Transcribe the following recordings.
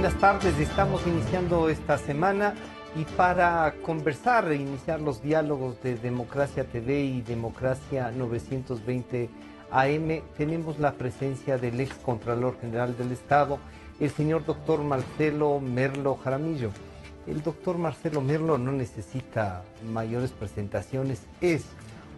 buenas tardes. Estamos iniciando esta semana y para conversar e iniciar los diálogos de Democracia TV y Democracia 920 AM, tenemos la presencia del ex Contralor General del Estado, el señor doctor Marcelo Merlo Jaramillo. El doctor Marcelo Merlo no necesita mayores presentaciones. Es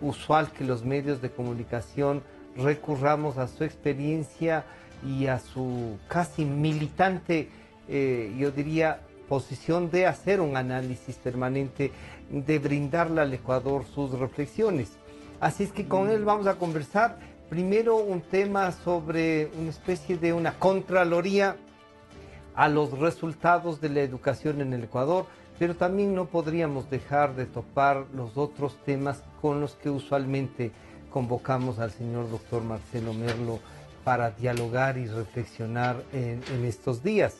usual que los medios de comunicación recurramos a su experiencia y a su casi militante, yo diría, posición de hacer un análisis permanente, de brindarle al Ecuador sus reflexiones. Así es que con él vamos a conversar primero un tema sobre una especie de una contraloría a los resultados de la educación en el Ecuador, pero también no podríamos dejar de topar los otros temas con los que usualmente convocamos al señor doctor Marcelo Merlo para dialogar y reflexionar en estos días.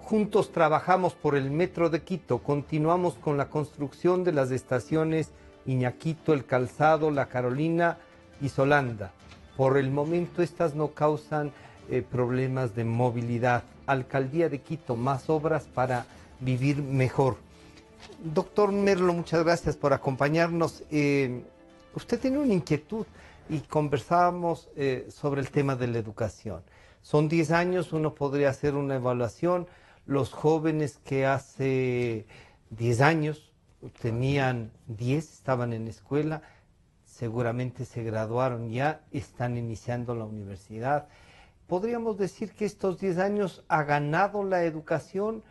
Juntos trabajamos por el Metro de Quito, continuamos con la construcción de las estaciones Iñaquito, El Calzado, La Carolina y Solanda. Por el momento estas no causan problemas de movilidad. Alcaldía de Quito, más obras para vivir mejor. Doctor Merlo, muchas gracias por acompañarnos. Usted tiene una inquietud y conversábamos sobre el tema de la educación. Son 10 años, uno podría hacer una evaluación. Los jóvenes que hace 10 años tenían 10, estaban en escuela, seguramente se graduaron ya, están iniciando la universidad. Podríamos decir que estos 10 años ha ganado la educación,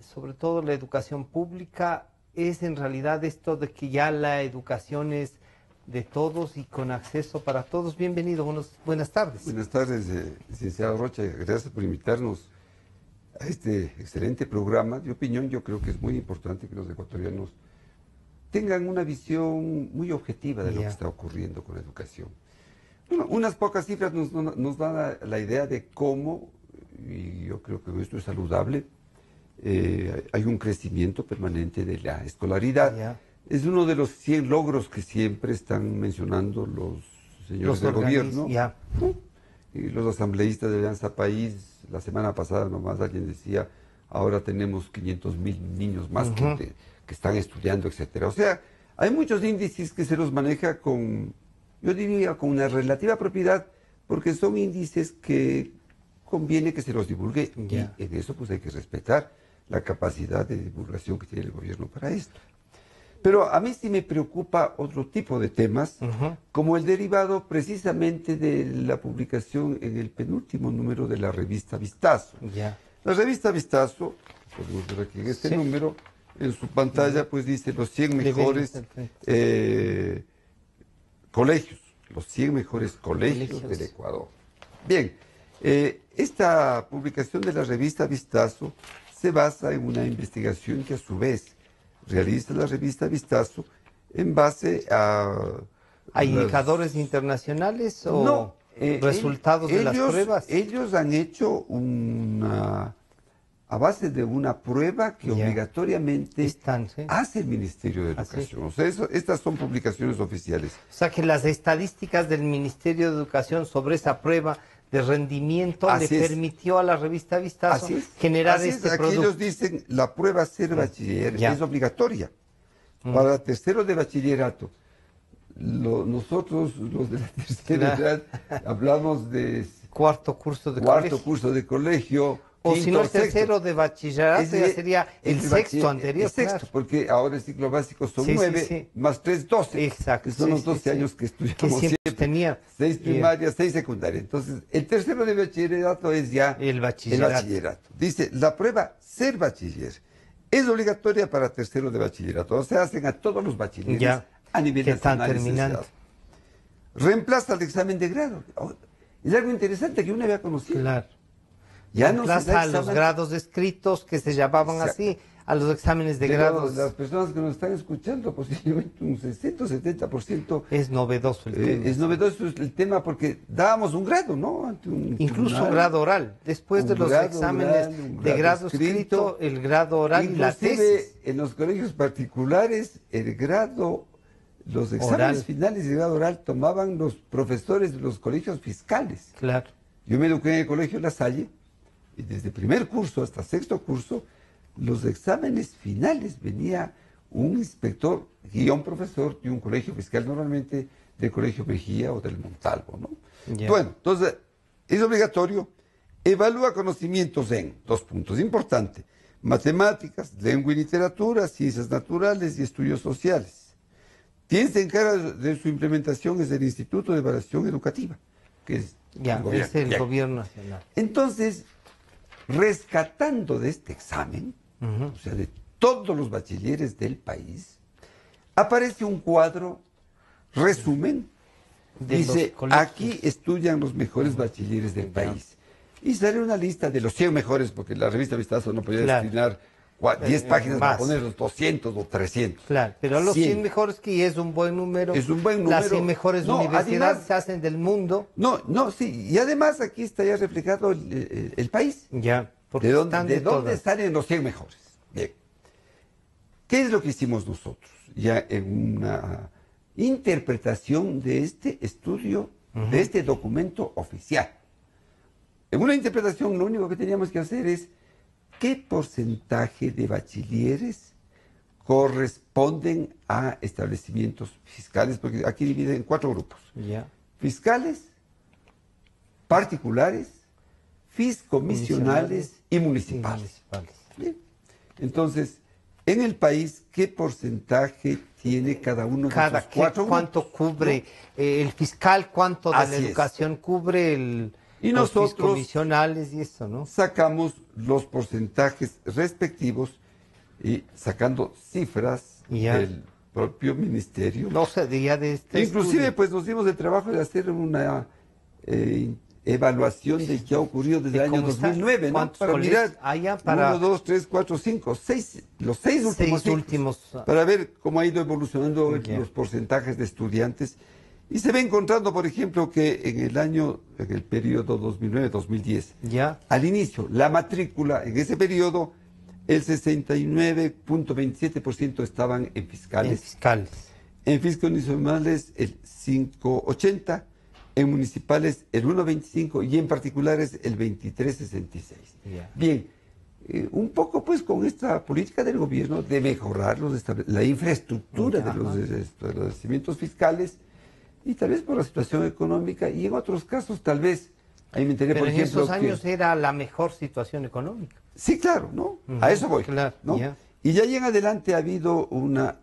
sobre todo la educación pública. Es en realidad esto de que ya la educación es de todos y con acceso para todos. Bienvenido, buenas tardes. Buenas tardes, licenciado Rocha, gracias por invitarnos a este excelente programa de opinión. Yo creo que es muy importante que los ecuatorianos tengan una visión muy objetiva de lo que está ocurriendo con la educación. Bueno, unas pocas cifras nos dan la idea de cómo, y yo creo que esto es saludable, hay un crecimiento permanente de la escolaridad. Es uno de los 100 logros que siempre están mencionando los señores del gobierno, ¿no? Y los asambleístas de Alianza País. La semana pasada nomás alguien decía, ahora tenemos 500,000 niños más que están estudiando, etcétera. O sea, hay muchos índices que se los maneja con, yo diría, con una relativa propiedad, porque son índices que conviene que se los divulgue, y en eso pues hay que respetar la capacidad de divulgación que tiene el gobierno para esto. Pero a mí sí me preocupa otro tipo de temas, como el derivado precisamente de la publicación en el penúltimo número de la revista Vistazo. La revista Vistazo, podemos ver aquí en este número, en su pantalla pues dice los 100 mejores colegios, los 100 mejores colegios del Ecuador. Bien, esta publicación de la revista Vistazo se basa en una investigación que a su vez realiza la revista Vistazo en base a... ¿Hay indicadores internacionales o resultados de las pruebas? Ellos han hecho a base de una prueba que obligatoriamente hace el Ministerio de Educación. O sea, estas son publicaciones oficiales. O sea, que las estadísticas del Ministerio de Educación sobre esa prueba de rendimiento le permitió a la revista Vistazo generar este producto. Aquí ellos dicen, la prueba ser bachiller es obligatoria para terceros de bachillerato. Nosotros, los de la tercera edad, hablamos de cuarto curso de colegio. O si no, el tercero de bachillerato ya sería el sexto anterior. El sexto, porque ahora el ciclo básico son 9, más 3, 12. Exacto. Que son los 12 años que estudiamos que siempre. Tenía 6 primarias, 6 secundarias. Entonces, el tercero de bachillerato es ya el bachillerato. Dice, la prueba ser bachiller es obligatoria para tercero de bachillerato. O sea, hacen a todos los bachilleres a nivel nacional. Reemplaza el examen de grado. Es algo interesante que uno había conocido. Claro. Ya no se da a los grados escritos que se llamaban así, a los exámenes de grados. Las personas que nos están escuchando, posiblemente un 60 o 70%. Es novedoso el tema. Es novedoso el tema porque dábamos un grado, ¿no? Incluso un grado oral. Después de los exámenes de grado escrito, el grado oral y la tesis. Inclusive en los colegios particulares, los exámenes finales de grado oral tomaban los profesores de los colegios fiscales. Claro. Yo me eduqué en el colegio La Salle. y desde primer curso hasta sexto curso, los exámenes finales venía un inspector, guión profesor de un colegio fiscal, normalmente del Colegio Mejía o del Montalvo, ¿no? Ya. Bueno, entonces es obligatorio, evalúa conocimientos en 2 puntos importantes: matemáticas, lengua y literatura, ciencias naturales y estudios sociales. Quien se encarga de su implementación es el Instituto de Evaluación Educativa, que es Ya, es el gobierno nacional. Entonces, rescatando de este examen, o sea, de todos los bachilleres del país, aparece un cuadro, resumen, De dice, los colegios. aquí estudian los mejores bachilleres del país. Y sale una lista de los 100 mejores, porque la revista Vistazo no podía Claro. destinar 10 páginas más. para poner los 200 o 300. Claro, pero a los 100 100. mejores, que es un buen número. Es un buen Las número. 100 mejores No, universidades además- se hacen del mundo. No, sí, y además aquí está ya reflejado el país. Ya, porque ¿De dónde, están de de dónde todas. salen los 100 mejores? Bien. ¿Qué es lo que hicimos nosotros? Ya en una interpretación de este estudio, de este documento oficial. En una interpretación lo único que teníamos que hacer es qué porcentaje de bachilleres corresponden a establecimientos fiscales, porque aquí dividen en 4 grupos: Ya. fiscales, particulares, fiscomisionales y municipales. Bien. Entonces, en el país, ¿qué porcentaje tiene cada uno de Cada esos 4 cuánto grupos? cubre el fiscal, cuánto de Así la es. educación cubre el Y los nosotros- fiscomisionales y eso, ¿no? Sacamos los porcentajes respectivos y sacando cifras Ya. del propio ministerio. No sé, ya de este Inclusive, estudio. pues nos dimos el trabajo de hacer una evaluación de qué ha ocurrido desde ¿De el año cómo está? 2009, ¿no? ¿Cuántos Para colegios? mirar Ah, ya, para- 1, 2, 3, 4, 5, 6, los 6 últimos ciclos, últimos. para ver cómo ha ido evolucionando Ya. los porcentajes de estudiantes. Y se ve encontrando, por ejemplo, que en el periodo 2009-2010, Ya. al inicio, la matrícula, en ese periodo, el 69.27% estaban en En fiscales. fiscales. En fiscomisionales el 5.80, en municipales el 1.25 y en particulares el 23.66. Ya. Bien, un poco pues con esta política del gobierno de mejorar la infraestructura de los establecimientos fiscales, y tal vez por la situación económica, y en otros casos tal vez, ahí me enteré, Pero por en ejemplo, esos años era la mejor situación económica. Sí, claro, ¿no? Ujú, A eso voy. claro, ¿no? ya. Y ya ahí en adelante ha habido una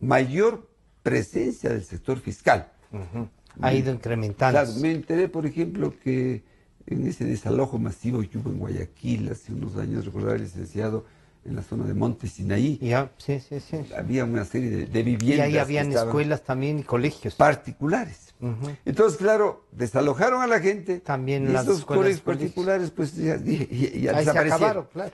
mayor presencia del sector fiscal. Ha ido incrementando. Claro, me enteré, por ejemplo, que en ese desalojo masivo que hubo en Guayaquil hace unos años, recordar el licenciado, en la zona de Monte Sinaí, Ya, sí, sí, sí. había una serie de Y viviendas ahí habían que estaban escuelas también y colegios. particulares. Ujú. Entonces, claro, desalojaron a la gente. También y las esos escuelas, colegios colegios. particulares, pues ya Ahí se desaparecieron. acabaron, claro.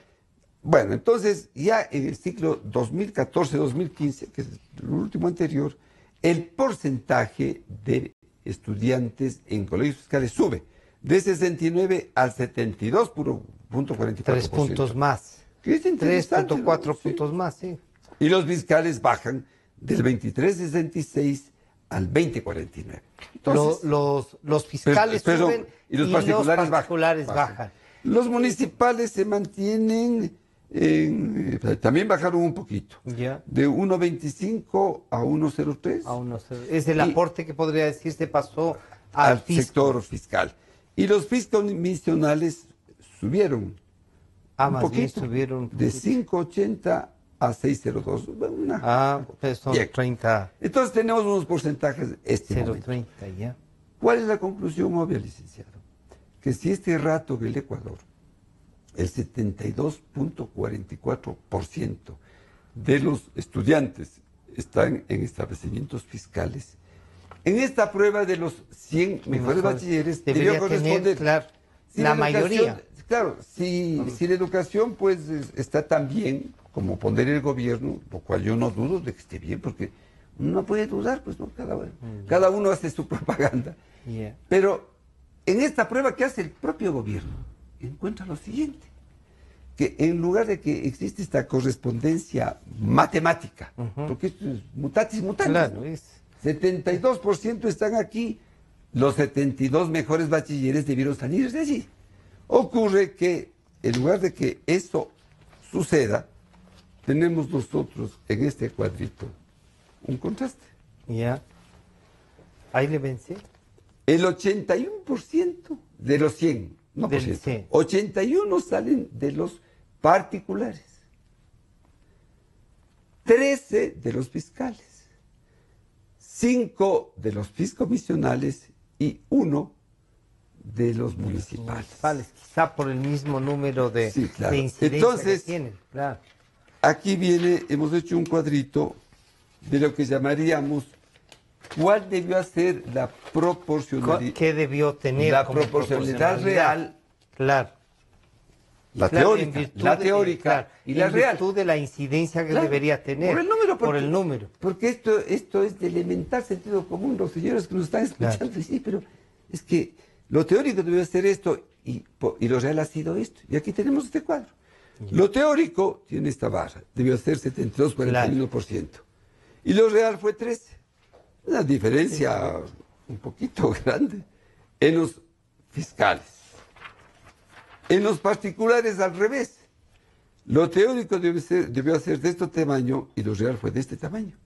Bueno, entonces ya en el ciclo 2014-2015, que es el último anterior, el porcentaje de estudiantes en colegios fiscales sube de 69 al 72.44%. 3 puntos más. Que es interesante, 3.4 ¿no? Sí. puntos más, sí. Y los fiscales bajan del 23.66 al 20.49. Entonces, Los fiscales Pero- suben y los particulares, particulares bajan. bajan. Los municipales se mantienen, también bajaron un poquito, Ya. de 1.25 a 1.03 Es el Y- aporte que podría decir se pasó al fisco. sector fiscal. Y los fiscomisionales subieron un Más bien poquito, subieron un de poquito. 5.80 a 6.02. Pues son Bien. 30, Entonces tenemos unos porcentajes este momento. 0.30 ya. ¿Cuál es la conclusión obvia, licenciado? Que si este rato en el Ecuador, el 72.44% de los estudiantes están en establecimientos fiscales, en esta prueba de los 100 mejores bachilleres Debería debió tener, corresponder claro, si la educación- mayoría. Claro, si la educación pues está tan bien como poner el gobierno, lo cual yo no dudo de que esté bien, porque uno no puede dudar, pues no, cada uno hace su propaganda. Ya. Pero en esta prueba que hace el propio gobierno, encuentra lo siguiente, que en lugar de que existe esta correspondencia matemática, porque esto es mutatis mutandis, Claro, ¿no? es. 72% están aquí, los 72 mejores bachilleres debieron salir de allí. Ocurre que en lugar de que eso suceda, tenemos nosotros en este cuadrito un contraste. Ya. Ahí le vence. El 81% de los 100, no por Del ciento, 100. 81 salen de los particulares, 13 de los fiscales, 5 de los fiscomisionales y 1 de los municipales. Quizá por el mismo número de, Sí, claro. de incidencia Entonces, que tienen. Claro. Aquí viene, hemos hecho un cuadrito de lo que llamaríamos cuál debió ser la proporcionalidad. ¿Qué debió tener La como proporcionalidad real, Claro. la Claro, en teórica, virtud la de- teórica claro, y la en real. virtud de la incidencia que Claro, debería tener. Por el número. Por el número. Porque esto es de elemental sentido común. Los señores que nos están escuchando Claro. sí, pero es que lo teórico debió ser esto y lo real ha sido esto. Y aquí tenemos este cuadro. Lo teórico tiene esta barra, debió ser 72-41%. Y lo real fue 13%. Una diferencia un poquito grande en los fiscales. En los particulares al revés. Lo teórico debió ser de este tamaño y lo real fue de este tamaño.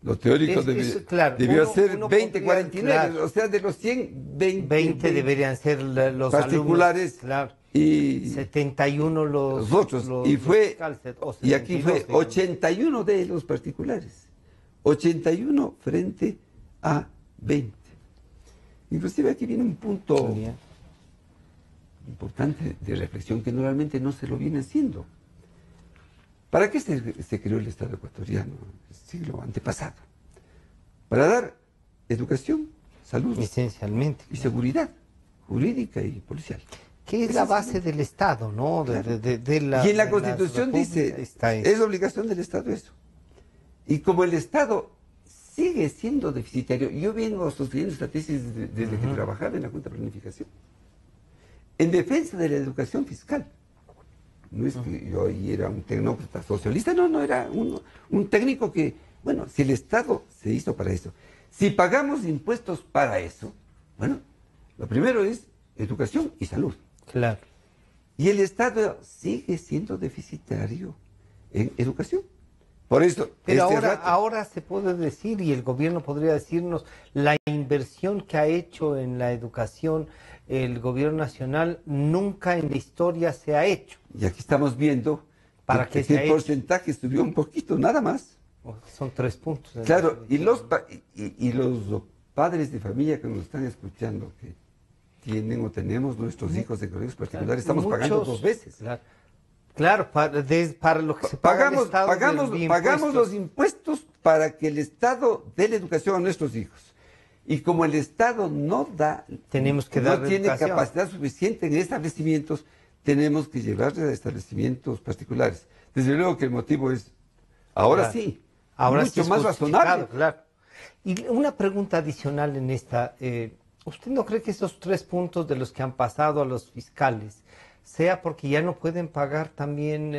Lo teórico Claro, debió ser uno 20-49, claro. O sea, de los 100, 20 deberían ser los particulares, alumnos, claro. y 71 los otros. los Y fiscales, o y aquí 72, fue digamos. 81 de los particulares. 81 frente a 20. Inclusive aquí viene un punto Bien. importante de reflexión que normalmente no se lo viene haciendo. ¿Para qué se creó el Estado ecuatoriano el siglo antepasado? Para dar educación, salud Esencialmente. y seguridad jurídica y policial. Que es la base del Estado, ¿no? Y en la Constitución dice, es obligación del Estado eso. Y como el Estado sigue siendo deficitario, yo vengo sosteniendo esta tesis desde que trabajaba en la Junta de Planificación, en defensa de la educación fiscal. No es que yo ahí era un tecnócrata socialista, no, era un técnico que, bueno, si el Estado se hizo para eso, si pagamos impuestos para eso, bueno, lo primero es educación y salud. Claro. Y el Estado sigue siendo deficitario en educación. Por eso, Pero ahora se puede decir, y el gobierno podría decirnos, la inversión que ha hecho en la educación el gobierno nacional nunca en la historia se ha hecho. Y aquí estamos viendo ¿Para qué se ha el hecho? porcentaje subió un poquito, nada más. Son 3 puntos. Claro, y los padres de familia que nos están escuchando, que tienen o tenemos nuestros hijos de colegios particulares, estamos pagando 2 veces. Claro, para lo que se paga el Estado pagamos los impuestos para que el Estado dé la educación a nuestros hijos. Y como el Estado no tiene capacidad suficiente en establecimientos, tenemos que llevarles a establecimientos particulares. Desde luego que el motivo es, ahora sí, mucho más razonable. Claro. Y una pregunta adicional en esta, ¿usted no cree que esos 3 puntos de los que han pasado a los fiscales sea porque ya no pueden pagar también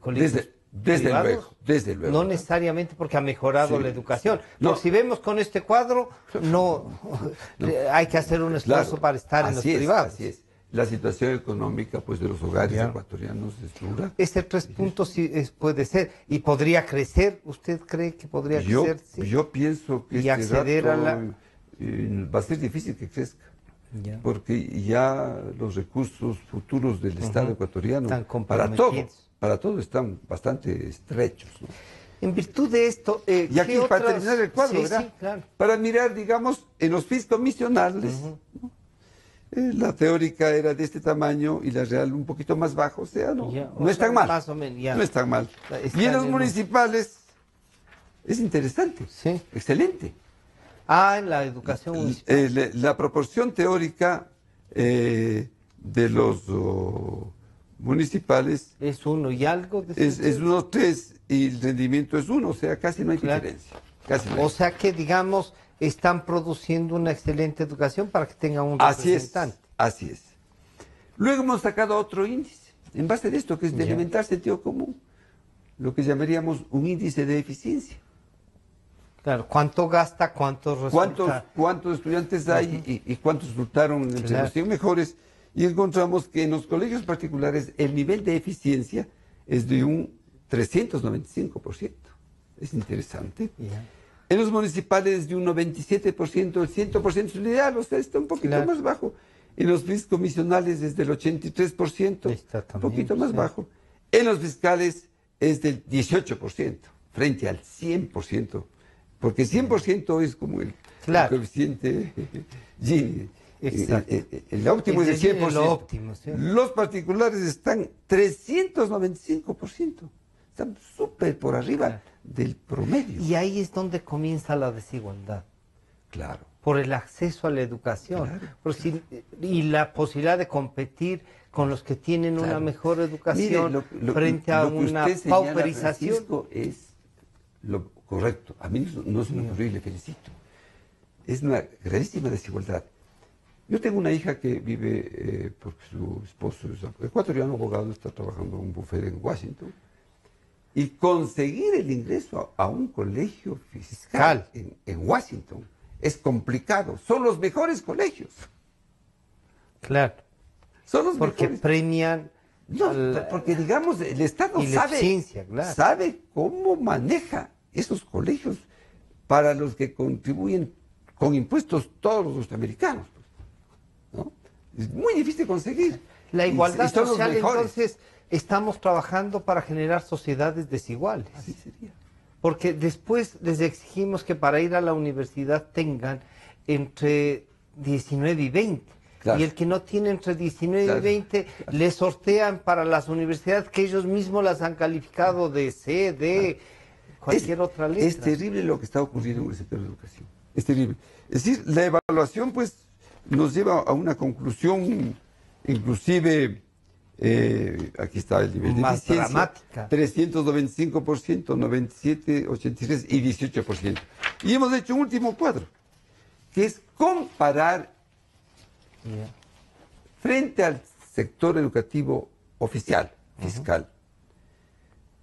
colegios privados? Desde luego. No necesariamente porque ha mejorado la educación. No. Si vemos con este cuadro, no. Hay que hacer un esfuerzo para estar en los privados. Así es. La situación económica pues de los hogares ecuatorianos es dura. Ese 3 puntos sí puede ser. ¿Y podría crecer? ¿Usted cree que podría crecer? Sí. Yo pienso que y acceder a la... va a ser difícil que crezca. Porque ya los recursos futuros del Estado ecuatoriano para todo están bastante estrechos, ¿no? En virtud de esto... y aquí para terminar el cuadro, ¿verdad? Sí, claro. Para mirar, digamos, en los fiscomisionales, ¿no? La teórica era de este tamaño y la real un poquito más bajo, o sea, no es tan mal. Más o menos, no es tan mal. Y en los municipales es interesante, excelente. En la educación municipal. La proporción teórica de los municipales es 1 y algo. Es 1,3 y el rendimiento es 1, o sea, casi no hay diferencia. O sea que, digamos, están produciendo una excelente educación para que tengan un representante. Así es. Luego hemos sacado otro índice, en base de esto, que es de elemental sentido común, lo que llamaríamos un índice de eficiencia. Claro, ¿cuánto gasta, cuánto resulta? ¿Cuántos estudiantes hay y cuántos resultaron entre los 100 mejores? Y encontramos que en los colegios particulares el nivel de eficiencia es de un 395%. Es interesante. En los municipales de un 97%, el 100% es el ideal, o sea, está un poquito más bajo. En los comisionales es del 83%, un poquito más bajo. En los fiscales es del 18%, frente al 100%, porque 100% es como el coeficiente Gini. El óptimo es el 100%. Lo óptimo, ¿sí? Los particulares están 395%. Están súper por arriba del promedio. Y ahí es donde comienza la desigualdad. Claro. Por el acceso a la educación. Claro. Y la posibilidad de competir con los que tienen una mejor educación. Mire, frente a una pauperización. Francisco, es lo correcto. A mí no se me ocurrió y le felicito. Es una gravísima desigualdad. Yo tengo una hija que vive, porque su esposo es ecuatoriano, abogado, está trabajando en un bufete en Washington. Y conseguir el ingreso a un colegio fiscal en Washington es complicado. Son los mejores colegios. Claro. Son los porque mejores. Premian. No, porque digamos, el Estado sabe cómo maneja esos colegios para los que contribuyen con impuestos todos los norteamericanos. ¿No? Es muy difícil conseguir. La igualdad social, entonces, estamos trabajando para generar sociedades desiguales. Así sería. Porque después les exigimos que para ir a la universidad tengan entre 19 y 20. Claro. Y el que no tiene entre 19 y 20, le sortean para las universidades que ellos mismos las han calificado de C, D, cualquier otra letra. Es terrible lo que está ocurriendo en el sector de educación. Es terrible. Es decir, la evaluación pues nos lleva a una conclusión, inclusive, aquí está el nivel de más eficiencia, dramática. 395%, 97%, 83% y 18%. Y hemos hecho un último cuadro, que es comparar frente al sector educativo oficial, fiscal.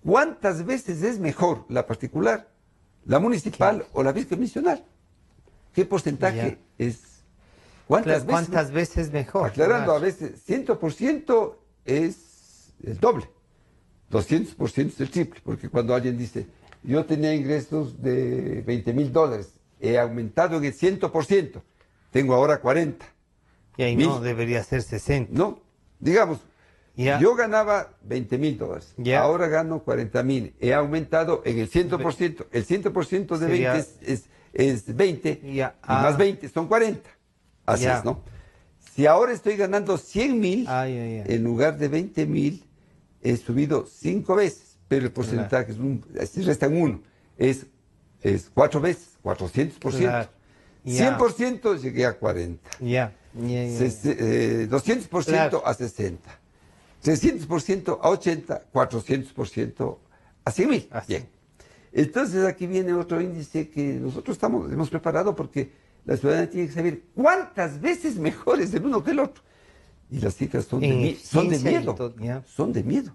¿Cuántas veces es mejor la particular, la municipal o la fiscomisional? ¿Qué porcentaje es? ¿Cuántas veces mejor? Aclarando, a veces 100% es el doble, 200% es el triple, porque cuando alguien dice, yo tenía ingresos de $20,000, he aumentado en el 100%, tengo ahora 40. Y ahí no debería ser 60. No, digamos, yo ganaba $20,000, ahora gano 40,000, he aumentado en el 100%, el 100% de 20 es 20, y más 20 son 40. Así es, ¿no? Si ahora estoy ganando 100,000, en lugar de 20,000, he subido 5 veces, pero el porcentaje si restan 1, es 4 veces, 400%. 100% llegué a 40. 200% a 60. 300% a 80, 400% a 100,000. Bien. Entonces aquí viene otro índice que nosotros hemos preparado porque la ciudadanía tiene que saber cuántas veces mejor es el uno que el otro. Y las cifras son de miedo. Son de miedo.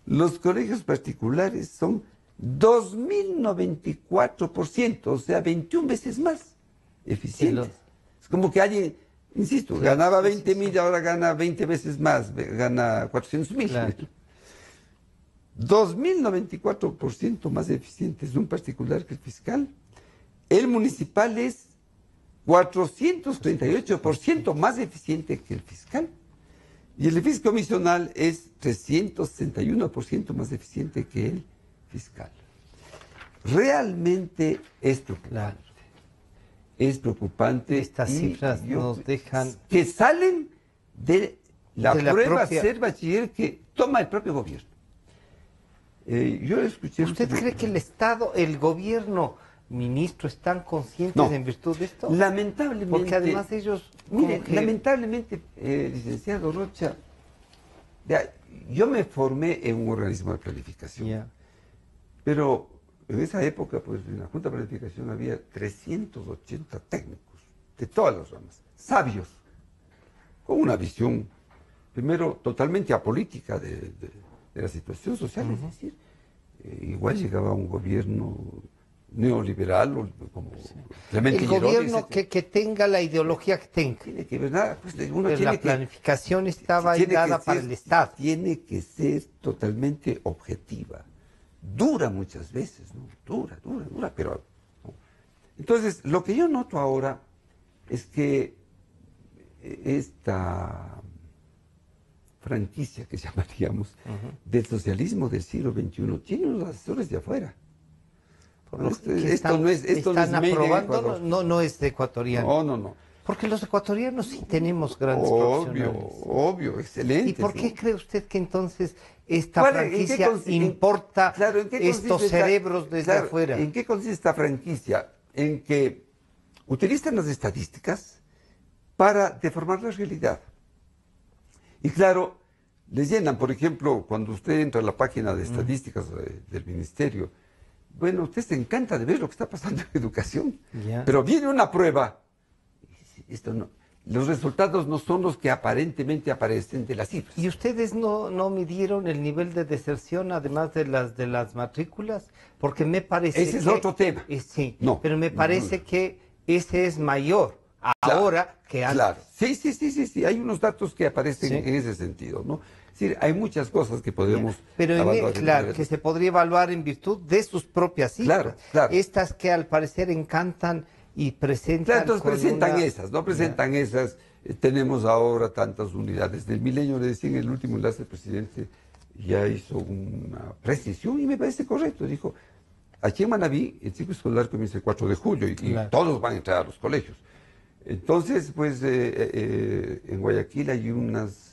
Los colegios particulares son 2,094%, o sea, 21 veces más eficientes. Es como que alguien, insisto, ganaba 20,000 y ahora gana 20 veces más, gana 400,000. 2,094% más eficiente es un particular que el fiscal. El municipal es 438% más eficiente que el fiscal. Y el fiscomisional es 361% más eficiente que el fiscal. Realmente es preocupante. Es preocupante. Estas cifras nos dejan... Que salen de la prueba ser bachiller que toma el propio gobierno. Yo escuché... ¿Usted cree que el Estado, el gobierno, ministro, están conscientes en virtud de esto? Lamentablemente... Porque además ellos... Mire, lamentablemente, licenciado Rocha, yo me formé en un organismo de planificación. Pero en esa época, pues en la Junta de Planificación había 380 técnicos de todas las ramas, sabios, con una visión, primero, totalmente apolítica de la situación social. Es decir, igual llegaba un gobierno neoliberal, o como Clemente El Girón, gobierno etcétera. que tenga la ideología que tenga. Tiene que ver nada, pues uno Pero tiene la planificación estaba ahí tiene que dada para ser, el Estado. tiene que ser totalmente objetiva. Dura muchas veces, ¿no? Dura, pero... ¿no? Entonces, lo que yo noto ahora es que esta franquicia que llamaríamos del socialismo del siglo XXI tiene unos asesores de afuera. Por No, lo que esto no es están made in aprobando, Ecuador. no es de ecuatoriano. No. Porque los ecuatorianos sí tenemos grandes Obvio, profesionales. obvio, excelente. ¿Y por qué ¿no? cree usted que entonces esta ¿En qué franquicia importa claro, ¿en qué consiste estos cerebros desde claro, afuera? ¿En qué consiste esta franquicia? En que utilizan las estadísticas para deformar la realidad. Y claro, les llenan, por ejemplo, cuando usted entra a la página de estadísticas del ministerio, bueno, usted se encanta de ver lo que está pasando en educación, Ya. pero viene una prueba, esto no, los resultados no son los que aparentemente aparecen de las cifras. ¿Y ustedes no midieron el nivel de deserción además de las matrículas? Porque me parece Ese es otro tema. Sí, No, pero me parece no. que ese es mayor ahora que antes. Claro, sí, hay unos datos que aparecen Sí. en ese sentido, ¿no? Es decir, hay muchas cosas que podemos Pero evaluar. claro, que se podría evaluar en virtud de sus propias cifras. Claro. Estas que al parecer encantan y presentan. Claro, entonces con presentan una- esas, ¿no? Presentan esas. Tenemos ahora tantas unidades. Del milenio, le decía en el último enlace, el presidente ya hizo una precisión y me parece correcto. Dijo, aquí en Manabí el ciclo escolar comienza el 4 de julio y Claro. todos van a entrar a los colegios. Entonces, pues, en Guayaquil hay unas...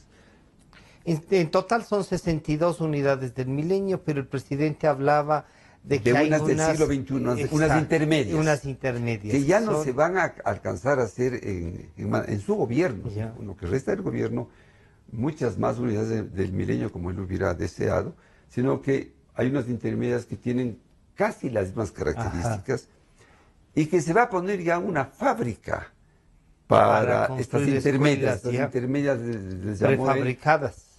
En total son 62 unidades del milenio, pero el presidente hablaba de que hay unas del unas siglo XXI, unas exacto, intermedias. unas intermedias. Que ya no Son- se van a alcanzar a hacer en su gobierno, Ya. en lo que resta del gobierno, muchas más unidades del milenio como él hubiera deseado, sino que hay unas intermedias que tienen casi las mismas características y que se va a poner ya una fábrica para estas construir intermedias. escuelas, ya. Estas intermedias les llamó él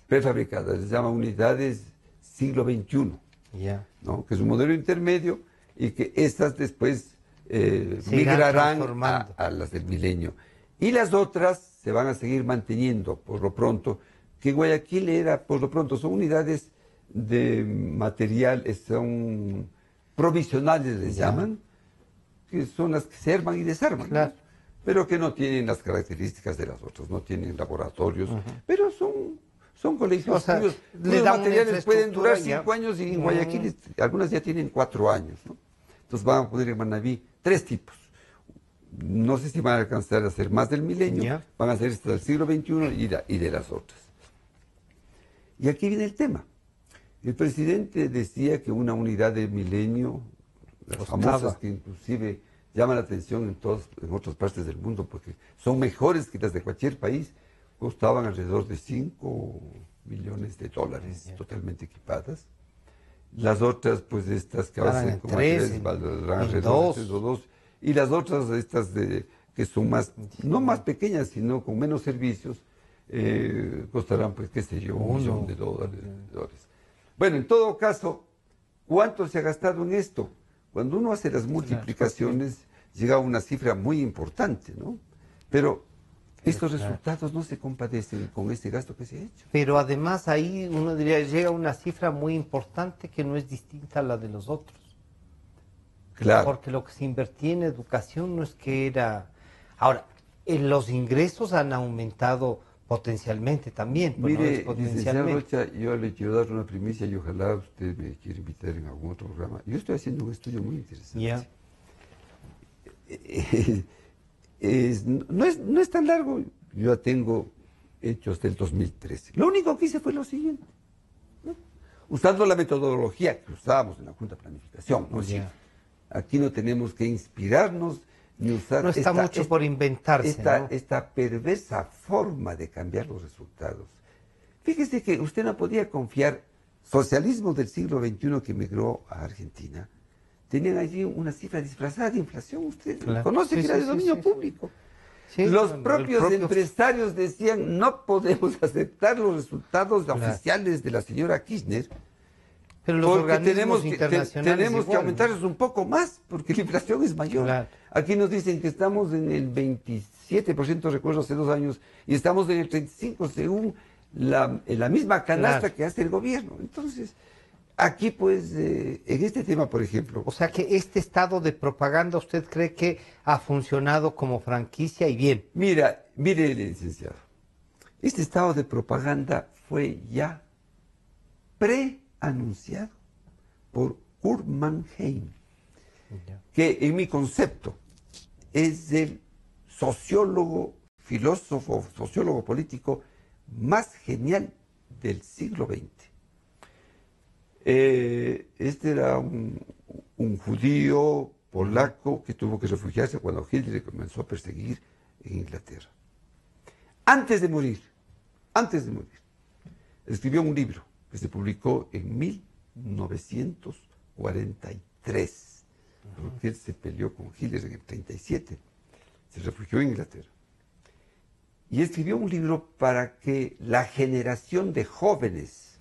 prefabricadas. les llama unidades siglo XXI. Ya. ¿No? Que es un modelo intermedio y que estas después irán migrarán transformando. a las del milenio. Y las otras se van a seguir manteniendo por lo pronto, que Guayaquil era, por lo pronto, son unidades de material, son provisionales les Ya. llaman, que son las que se arman y desarman, ¿no? Claro. Pero que no tienen las características de las otras, no tienen laboratorios, pero son colegios O sea, cuyos le dan una materiales pueden durar infraestructura 5 años y en Guayaquil algunas ya tienen 4 años, ¿no? Entonces van a poner en Manabí 3 tipos. No sé si van a alcanzar a hacer más del milenio, Ya. van a hacer hasta el siglo XXI y de las otras. Y aquí viene el tema. El presidente decía que una unidad de milenio, las Costaba. famosas que inclusive llaman la atención en otras partes del mundo porque son mejores que las de cualquier país, costaban alrededor de $5 millones, totalmente equipadas. Las otras, pues estas que Valdrán hacen en como 3, valdrán en alrededor 2. de 3 o 2. Y las otras, estas que son más, no más pequeñas, sino con menos servicios, costarán, pues, qué sé yo, $1 millón de dólares. Bueno, en todo caso, ¿cuánto se ha gastado en esto? Cuando uno hace las multiplicaciones, llega a una cifra muy importante, ¿no? Pero estos resultados no se compadecen con ese gasto que se ha hecho. Pero además ahí uno diría, llega a una cifra muy importante que no es distinta a la de los otros. Claro. Porque lo que se invertía en educación no es que era... Ahora, los ingresos han aumentado potencialmente también. Pues no Mire, licenciado exponencialmente. Rocha, yo le quiero dar una primicia y ojalá usted me quiera invitar en algún otro programa. Yo estoy haciendo un estudio muy interesante. Ya. No es tan largo, yo ya tengo hecho hasta el 2013. Lo único que hice fue lo siguiente, ¿no? Usando la metodología que usábamos en la Junta de Planificación, ¿no? Ya. Aquí no tenemos que inspirarnos ni usar No está mucho por inventarse, ¿no? esta perversa forma de cambiar los resultados. Fíjese que usted no podía confiar, socialismo del siglo XXI que emigró a Argentina, tenían allí una cifra disfrazada de inflación, usted Claro. conoce Sí, que era sí, de sí, dominio sí. público. Sí, Los el propios empresarios decían, no podemos aceptar los resultados oficiales de la señora Kirchner. Pero los porque organismos internacionales tenemos que igual, aumentarlos un poco más, porque la inflación es mayor. Claro. Aquí nos dicen que estamos en el 27%, recuerdo hace 2 años, y estamos en el 35% según la misma canasta Claro. que hace el gobierno. Entonces, aquí pues, en este tema, por ejemplo, O sea que este estado de propaganda, ¿usted cree que ha funcionado como franquicia y bien? mire, licenciado, este estado de propaganda fue ya preanunciado por Kurt Mannheim, que en mi concepto es el sociólogo, filósofo, sociólogo político más genial del siglo XX. Este era un judío polaco que tuvo que refugiarse cuando Hitler comenzó a perseguir en Inglaterra. Antes de morir, escribió un libro que se publicó en 1943, porque él se peleó con Hitler en el 37, se refugió en Inglaterra. Y escribió un libro para que la generación de jóvenes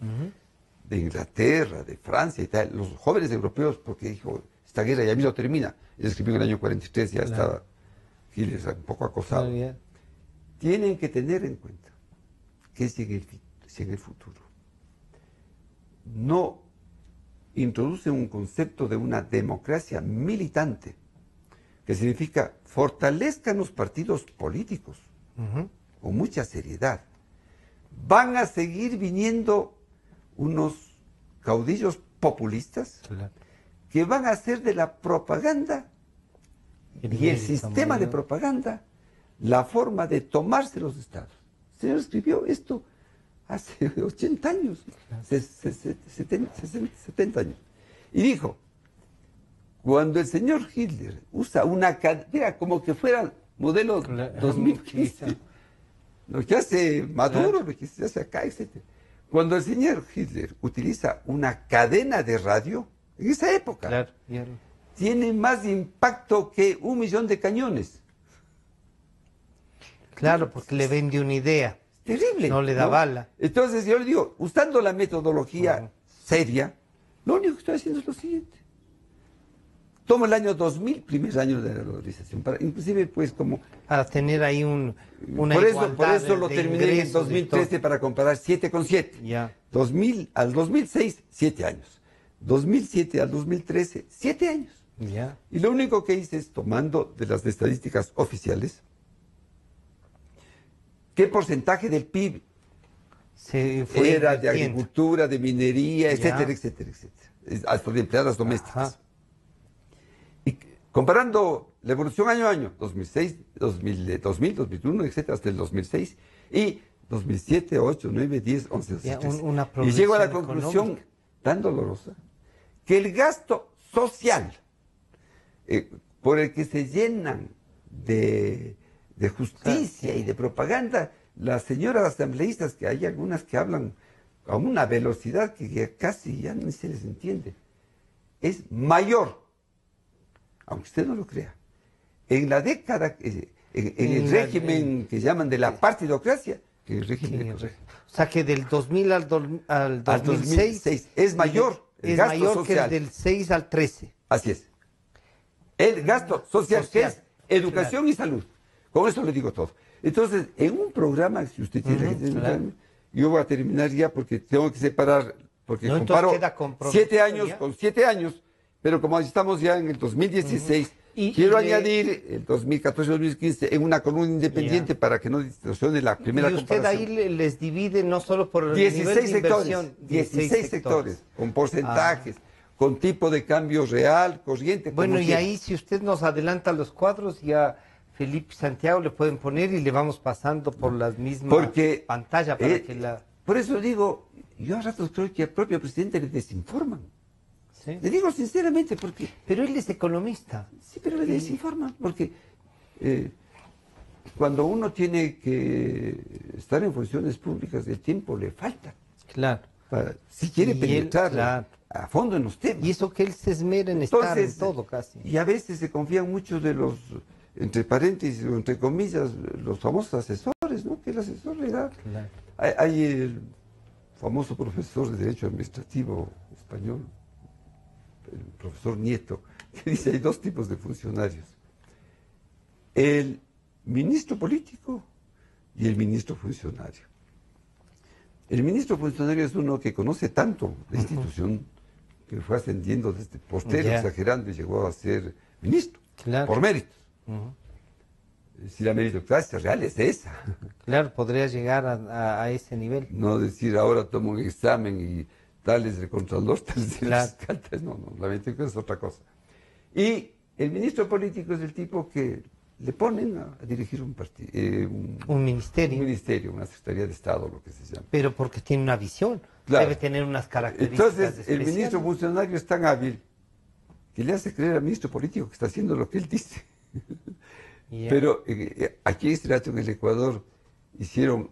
de Inglaterra, de Francia y tal, los jóvenes europeos, porque dijo, esta guerra ya mismo termina, él escribió en el año 43, ya estaba Hitler un poco acosado, tienen que tener en cuenta que si en el futuro no introduce un concepto de una democracia militante, que significa fortalezcan los partidos políticos con mucha seriedad, van a seguir viniendo unos caudillos populistas que van a hacer de la propaganda y el sistema de propaganda la forma de tomarse los estados. El señor escribió esto hace 80 años, 70 años. Y dijo, cuando el señor Hitler usa una cadena, como que fuera modelo 2015, lo que hace Maduro, lo que se hace acá, etc. Cuando el señor Hitler utiliza una cadena de radio, en esa época, tiene más impacto que 1 millón de cañones. Claro, porque le vende una idea. Terrible. No le da bala. Entonces yo le digo, usando la metodología seria, lo único que estoy haciendo es lo siguiente. Tomo el año 2000, primer año de la dolarización, inclusive pues como... Para tener ahí una por eso lo terminé en 2013 para comparar 7 con 7. Ya. 2000 al 2006, 7 años. 2007 al 2013, 7 años. Ya. Y lo único que hice es, tomando de las estadísticas oficiales, qué porcentaje del PIB era de agricultura, de minería, etcétera, etcétera, etcétera. Hasta de empleadas domésticas. Y comparando la evolución año a año, 2006, 2000, 2001, etcétera, hasta el 2006, y 2007, 8, 9, 10, 11, 12, 13. Y llego a la conclusión tan dolorosa que el gasto social por el que se llenan de justicia y de propaganda las señoras asambleístas, que hay algunas que hablan a una velocidad que casi ya ni se les entiende, es mayor, aunque usted no lo crea, en la década, en el régimen que llaman de la partidocracia, que el régimen de Correa. O sea que del 2000 al 2006 es mayor el gasto mayor social. Que el del 6 al 13. Así es. El gasto social, que es educación y salud. Con eso le digo todo. Entonces, en un programa, si usted tiene yo voy a terminar ya porque tengo que separar, porque comparo 7 años con 7 años, pero como estamos ya en el 2016, quiero añadir el 2014-2015 en una columna independiente para que no distorsione la primera comparación. Y usted ahí les divide no solo por el 16 nivel de sectores, inversión. 16 sectores, con porcentajes, con tipo de cambio real, corriente. Bueno, y ahí si usted nos adelanta los cuadros, ya Felipe Santiago le pueden poner y le vamos pasando por las mismas pantallas para que la... Por eso digo, yo a ratos creo que al propio presidente le desinforman. ¿Sí? Le digo sinceramente porque... Pero él es economista. Sí, pero le desinforman porque cuando uno tiene que estar en funciones públicas, el tiempo le falta. Claro. Si quiere penetrar a fondo en los temas. Y eso que él se esmera en estar en todo casi. Y a veces se confían mucho de los, entre paréntesis o entre comillas, los famosos asesores, ¿no? Que el asesor le da. Hay famoso profesor de Derecho Administrativo español, el profesor Nieto, que dice hay dos tipos de funcionarios. El ministro político y el ministro funcionario. El ministro funcionario es uno que conoce tanto la institución que fue ascendiendo desde postero, exagerando, y llegó a ser ministro, por méritos. Si la meritocracia real es esa. Claro, podría llegar a ese nivel. No decir ahora tomo un examen y tal es el contralor, tal es el fiscal. No, la meritocracia es otra cosa. Y el ministro político es el tipo que le ponen a dirigir un partido, un ministerio. Un ministerio, una secretaría de Estado, lo que se llama. Pero porque tiene una visión, debe tener unas características Entonces, el ministro funcionario es tan hábil que le hace creer al ministro político que está haciendo lo que él dice. Pero aquí en el Ecuador hicieron...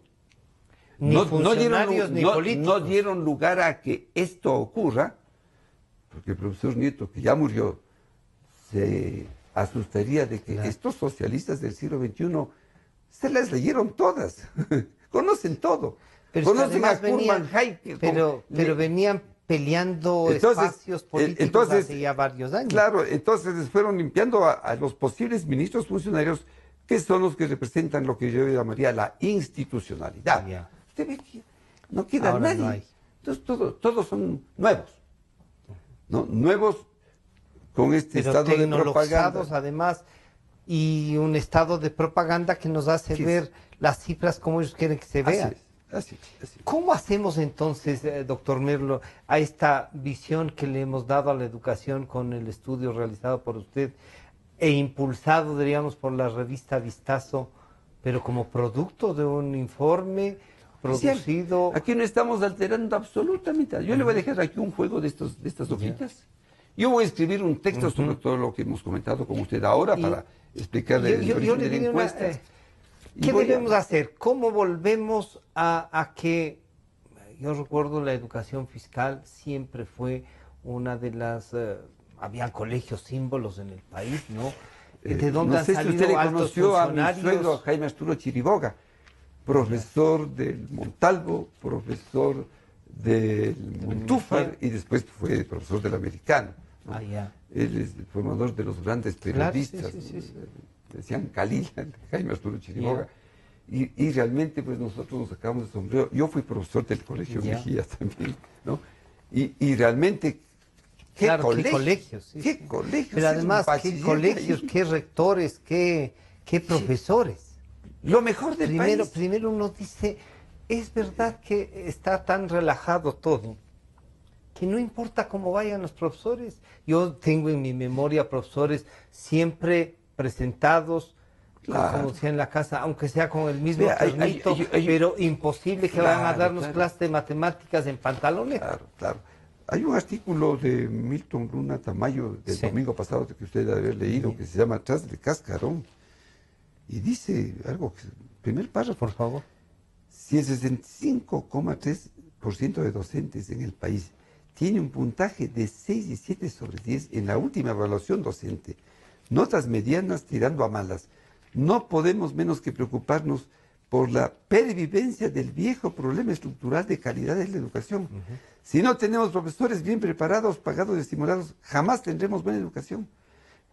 Ni funcionarios ni políticos. No dieron lugar a que esto ocurra, porque el profesor Nieto, que ya murió, se asustaría de que estos socialistas del siglo XXI se las leyeron todas, conocen todo, pero conocen a Kurman Haike. Pero venían peleando espacios políticos hace ya varios años. Claro, entonces les fueron limpiando a los posibles ministros funcionarios, que son los que representan lo que yo llamaría la institucionalidad. Usted ve que no queda ahora nadie. No hay. Entonces todos son nuevos, ¿no? Nuevos con este estado de propaganda. Además, y un estado de propaganda que nos hace ver las cifras como ellos quieren que se vean. Así es. ¿Cómo hacemos entonces, doctor Merlo, a esta visión que le hemos dado a la educación con el estudio realizado por usted e impulsado, diríamos, por la revista Vistazo, pero como producto de un informe producido? Aquí no estamos alterando absolutamente. Yo le voy a dejar aquí un juego de estas hojitas. Yo voy a escribir un texto sobre todo lo que hemos comentado con usted ahora para explicarle el origen de la encuesta. ¿Qué debemos hacer? ¿Cómo volvemos a que... Yo recuerdo la educación fiscal siempre fue una de las... había colegios símbolos en el país, ¿no? ¿De dónde han salido usted le altos conoció a mi funcionarios? suegro, Jaime Arturo Chiriboga, profesor del Montalvo, profesor del Montúfar y después fue profesor del Americano. ¿no? Él es el formador de los grandes periodistas. Decían Calila, Jaime Arturo Chiriboga. Y realmente pues nosotros nos sacamos de sombrero. Yo fui profesor del Colegio Mejía también, ¿no? Y realmente, ¿qué colegios? ¿Qué colegios? Pero además, ¿qué colegios, qué rectores, qué profesores? Lo mejor del país. Primero uno dice, es verdad que está tan relajado todo, que no importa cómo vayan los profesores. Yo tengo en mi memoria profesores siempre presentados, como decía en la casa, aunque sea con el mismo ternito, pero imposible que vayan a darnos clases de matemáticas en pantalones. Claro. Hay un artículo de Milton Luna Tamayo del domingo pasado que usted debe haber leído, que se llama Atrás del Cascarón, y dice algo, primer párrafo, por favor. Si el 65,3% de docentes en el país tiene un puntaje de 6 y 7 sobre 10 en la última evaluación docente, notas medianas tirando a malas, no podemos menos que preocuparnos por la pervivencia del viejo problema estructural de calidad de la educación. Si no tenemos profesores bien preparados, pagados y estimulados, jamás tendremos buena educación.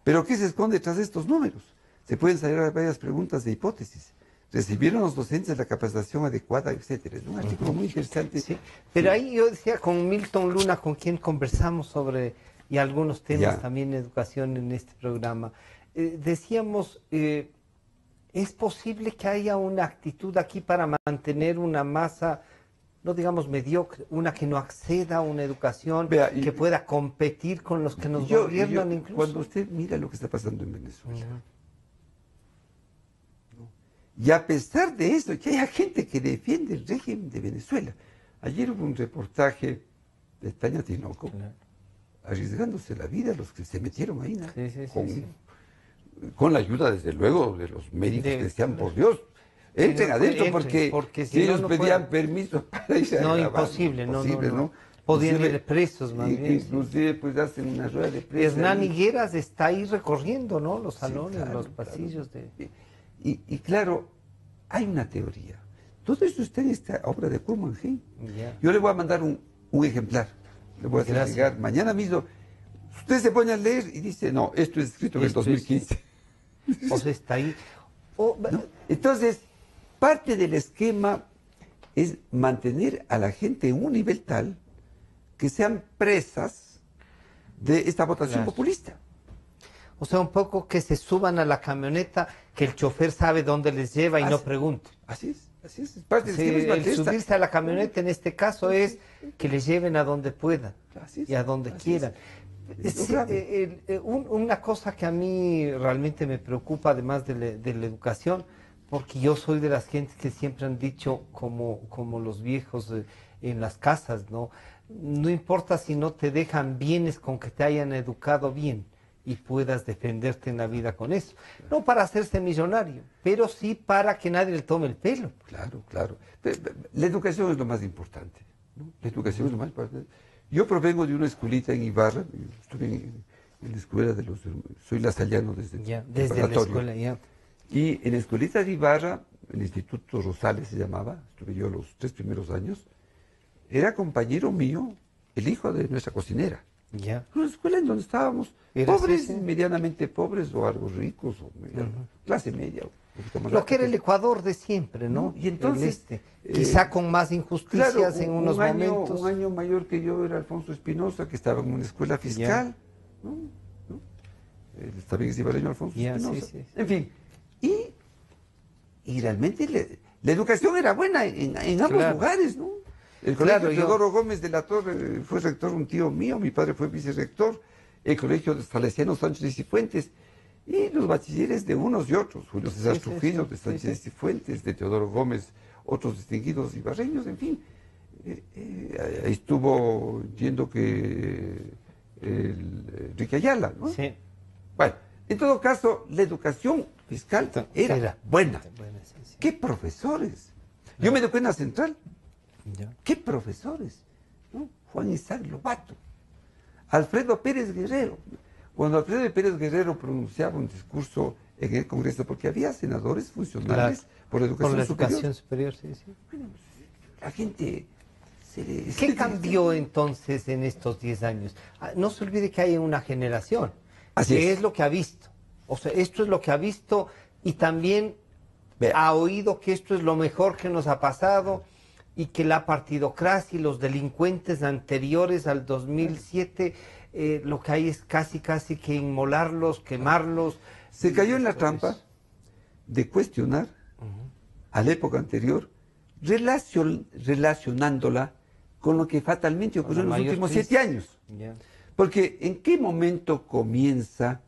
¿Pero qué se esconde tras estos números? Se pueden salir varias preguntas de hipótesis. ¿Recibieron los docentes la capacitación adecuada, etcétera? Es un artículo muy interesante. Pero ahí yo decía con Milton Luna, con quien conversamos sobre, y algunos temas también de educación en este programa, decíamos... ¿Es posible que haya una actitud aquí para mantener una masa, no digamos mediocre, una que no acceda a una educación, que pueda competir con los que nos gobiernan incluso? Cuando usted mira lo que está pasando en Venezuela, ¿no? Y a pesar de eso, que haya gente que defiende el régimen de Venezuela. Ayer hubo un reportaje de Tania Tinoco, arriesgándose la vida los que se metieron ahí, ¿no? Con la ayuda, desde luego, de los médicos que decían, por Dios, entren adentro, porque si ellos pedían permiso para irse a grabar. Imposible, no. Podían ir presos, más bien. Inclusive, pues, hacen una rueda de prensa. Hernán Higueras está ahí recorriendo, ¿no? Los salones, los pasillos. Y claro, hay una teoría. Todo eso está en esta obra de Kurman Heim. Ya. Yo le voy a mandar un ejemplar. Le voy a hacer Gracias. llegar mañana mismo. Usted se pone a leer y dice, no, esto es escrito en el Esto es- 2015. O sea, está ahí. O- ¿No? Entonces, parte del esquema es mantener a la gente en un nivel tal que sean presas de esta votación Claro. populista. O sea, un poco que se suban a la camioneta, que el chofer sabe dónde les lleva y no Así- pregunte. Así es, así es. Parte del Sí, esquema es el mantener esta- subirse a la camioneta en este caso es que les lleven a donde puedan Así es, y a donde así quieran. Es lo Sí, grave. una cosa que a mí realmente me preocupa, además de la educación, porque yo soy de las gentes que siempre han dicho, como los viejos en las casas, ¿no? No importa si no te dejan bienes con que te hayan educado bien y puedas defenderte en la vida con eso. No para hacerse millonario, pero sí para que nadie le tome el pelo. Claro, claro. La educación es lo más importante, ¿no? La educación es lo más importante. Yo provengo de una escuelita en Ibarra, estuve en la escuela de los... Soy lasallano desde Ya, desde la preparatorio. escuela, ya. Y en la escuelita de Ibarra, el Instituto Rosales se llamaba, estuve yo los 3 primeros años, era compañero mío, el hijo de nuestra cocinera. Ya. Una escuela en donde estábamos Era pobres, así, sí. medianamente pobres o algo ricos, o clase media. Un poquito más Lo que era alta. el Ecuador de siempre, ¿no? Y entonces, El quizá con más injusticias Claro, en unos momentos. un año mayor que yo era Alfonso Espinosa, que estaba en una escuela fiscal. ¿No? ¿No? Él también es ibareño, Alfonso Ya, Espinosa. sí, sí. En fin, y realmente la educación era buena en ambos Claro. lugares, ¿no? El Claro, colegio yo- Teodoro Gómez de la Torre fue rector un tío mío, mi padre fue vicerrector, el colegio de Salesianos Sánchez y Cifuentes, y los bachilleres de unos y otros, Julio César Sí, sí, Trujillo sí, de sí, Sánchez sí. y Cifuentes, de Teodoro Gómez, otros distinguidos ibarreños, en fin. Ahí estuvo yendo que Enrique Ayala, ¿no? Sí. Bueno, en todo caso, la educación fiscal era buena. Buena, sí, sí. ¿Qué profesores? Yo me eduqué en la central. Ya. ¿Qué profesores? ¿No? Juan Isaac Lobato, Alfredo Pérez Guerrero. Cuando Alfredo Pérez Guerrero pronunciaba un discurso en el Congreso, porque había senadores funcionales Claro. por la educación Por la superior. educación superior, sí, sí. Bueno, la gente ¿Qué cambió entonces en estos 10 años? No se olvide que hay una generación Así que es. es lo que ha visto. O sea, esto es lo que ha visto y también Vea. ha oído que esto es lo mejor que nos ha pasado y que la partidocracia y los delincuentes anteriores al 2007, lo que hay es casi que inmolarlos, quemarlos. Se cayó en la Eso trampa es. de cuestionar a la época anterior, relacionándola con lo que fatalmente ocurrió en la los mayor últimos crisis. 7 años. Ya. Porque ¿en qué momento comienza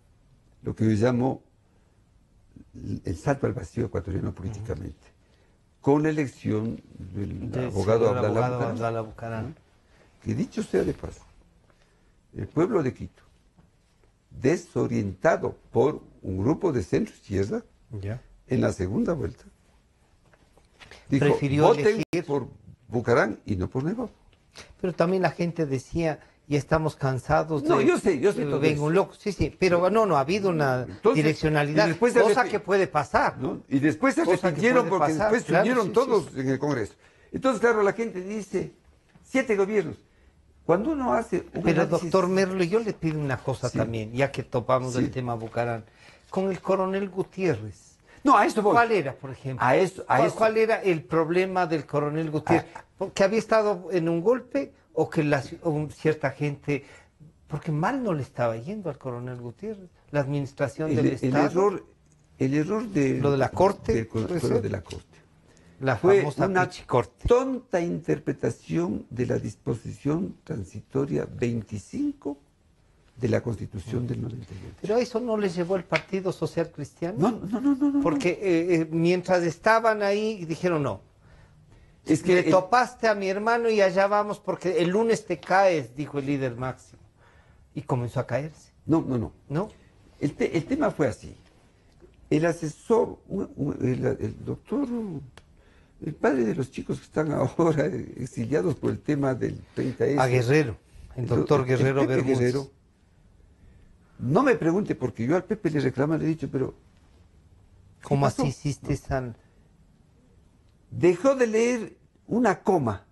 lo que yo llamo el salto al vacío ecuatoriano políticamente? Con la elección del abogado señor Abdalá abogado Bucaram, Abdalá Bucaram. que dicho sea de paso, el pueblo de Quito, desorientado por un grupo de centro izquierda, Ya. en la segunda vuelta, dijo, Prefirió voten elegir- por Bucaram y no por Nebo. Pero también la gente decía, ya estamos cansados de... No, yo sé todo venga eso. un loco, sí, sí, pero no, ha habido una Entonces, direccionalidad, y después se cosa arrepi- que puede pasar. ¿No? Y después se Cosa que arrepintieron puede porque pasar, después se claro, unieron sí, todos sí. en el Congreso. Entonces, claro, la gente dice, 7 gobiernos. Cuando uno hace un Pero análisis- doctor Merlo, yo le pido una cosa Sí. también, ya que topamos Sí. el tema Bucarán, con el coronel Gutiérrez. No, a esto voy. ¿Cuál era, por ejemplo? A eso, a ¿Cuál, eso. cuál era el problema del coronel Gutiérrez? ¿Que había estado en un golpe o que cierta gente... Porque mal no le estaba yendo al coronel Gutiérrez, la administración del Estado, el error de... Lo de la Corte, fue ¿puede lo ser? de la Corte. la Fue famosa una Pichicorte. tonta interpretación de la disposición transitoria 25 de la Constitución del 98. Pero a eso no les llevó el Partido Social Cristiano. No. Porque mientras estaban ahí dijeron no. Es que Le el- topaste a mi hermano y allá vamos porque el lunes te caes, dijo el líder máximo. Y comenzó a caerse, No. ¿no? El tema fue así. El asesor, el doctor, el padre de los chicos que están ahora exiliados por el tema del 30S. A Guerrero, el doctor Guerrero Pepe Bermúdez. Guerrero. No me pregunte porque yo al Pepe le reclamo, le he dicho, pero... ¿qué ¿Cómo pasó? así hiciste esa...? dejó de leer una coma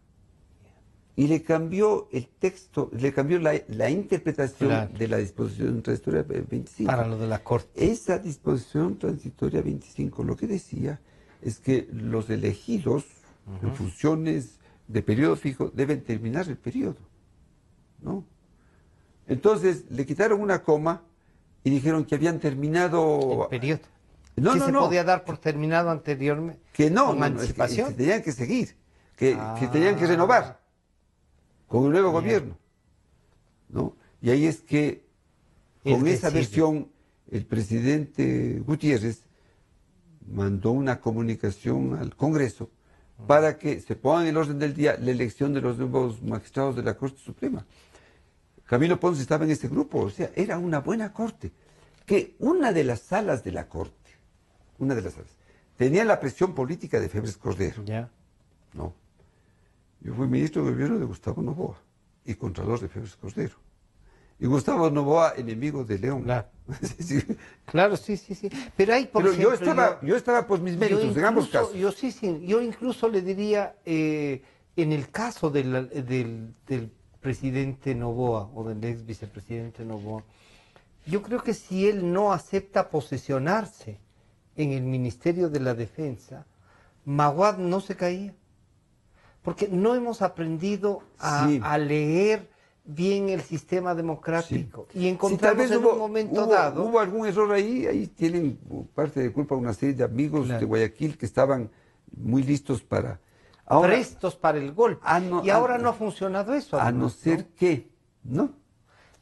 y le cambió el texto, le cambió la interpretación Claro. de la disposición transitoria 25. Para lo de la Corte. Esa disposición transitoria 25 lo que decía es que los elegidos en funciones de periodo fijo deben terminar el periodo, ¿no? Entonces le quitaron una coma y dijeron que habían terminado... El periodo. No, que no, se no. podía dar por terminado anteriormente. Que no, con no, anticipación. es que tenían que seguir, que tenían que renovar con el nuevo gobierno, ¿no? Y ahí es que con esa versión el presidente Gutiérrez mandó una comunicación al Congreso para que se ponga en el orden del día la elección de los nuevos magistrados de la Corte Suprema. Camilo Ponce estaba en ese grupo, o sea, era una buena corte. Que una de las salas de la Corte, tenía la presión política de Febres Cordero. Ya. No. Yo fui ministro de gobierno de Gustavo Noboa y contralor de Febres Cordero. Y Gustavo Noboa, enemigo de León. Claro. Sí. Claro, sí. Pero hay, por Pero ejemplo, yo estaba por mis méritos, en ambos casos. Yo incluso le diría, en el caso del presidente Noboa o del ex vicepresidente Noboa, yo creo que si él no acepta posesionarse en el Ministerio de la Defensa, Maguad no se caía. Porque no hemos aprendido a leer bien el sistema democrático. Sí. Y encontramos en un momento dado... Hubo algún error ahí tienen parte de culpa una serie de amigos de Guayaquil que estaban muy listos para... Ahora, prestos para el golpe. Y ahora no ha funcionado eso. A no ser que, ¿no?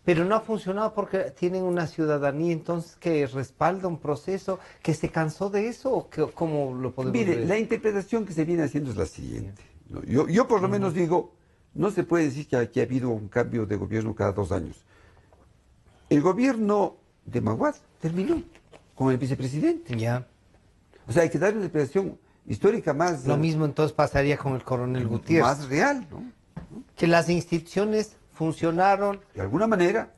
Pero no ha funcionado porque tienen una ciudadanía entonces que respalda un proceso que se cansó de eso o que, ¿cómo lo podemos ver? Mire, la interpretación que se viene haciendo es la siguiente. ¿No? Yo por lo menos digo, no se puede decir que ha habido un cambio de gobierno cada 2 años. El gobierno de Maguad terminó con el vicepresidente. Ya. O sea, hay que darle una interpretación histórica más... Lo mismo entonces pasaría con el coronel Gutiérrez. Más real, ¿no? Que las instituciones funcionaron de alguna manera.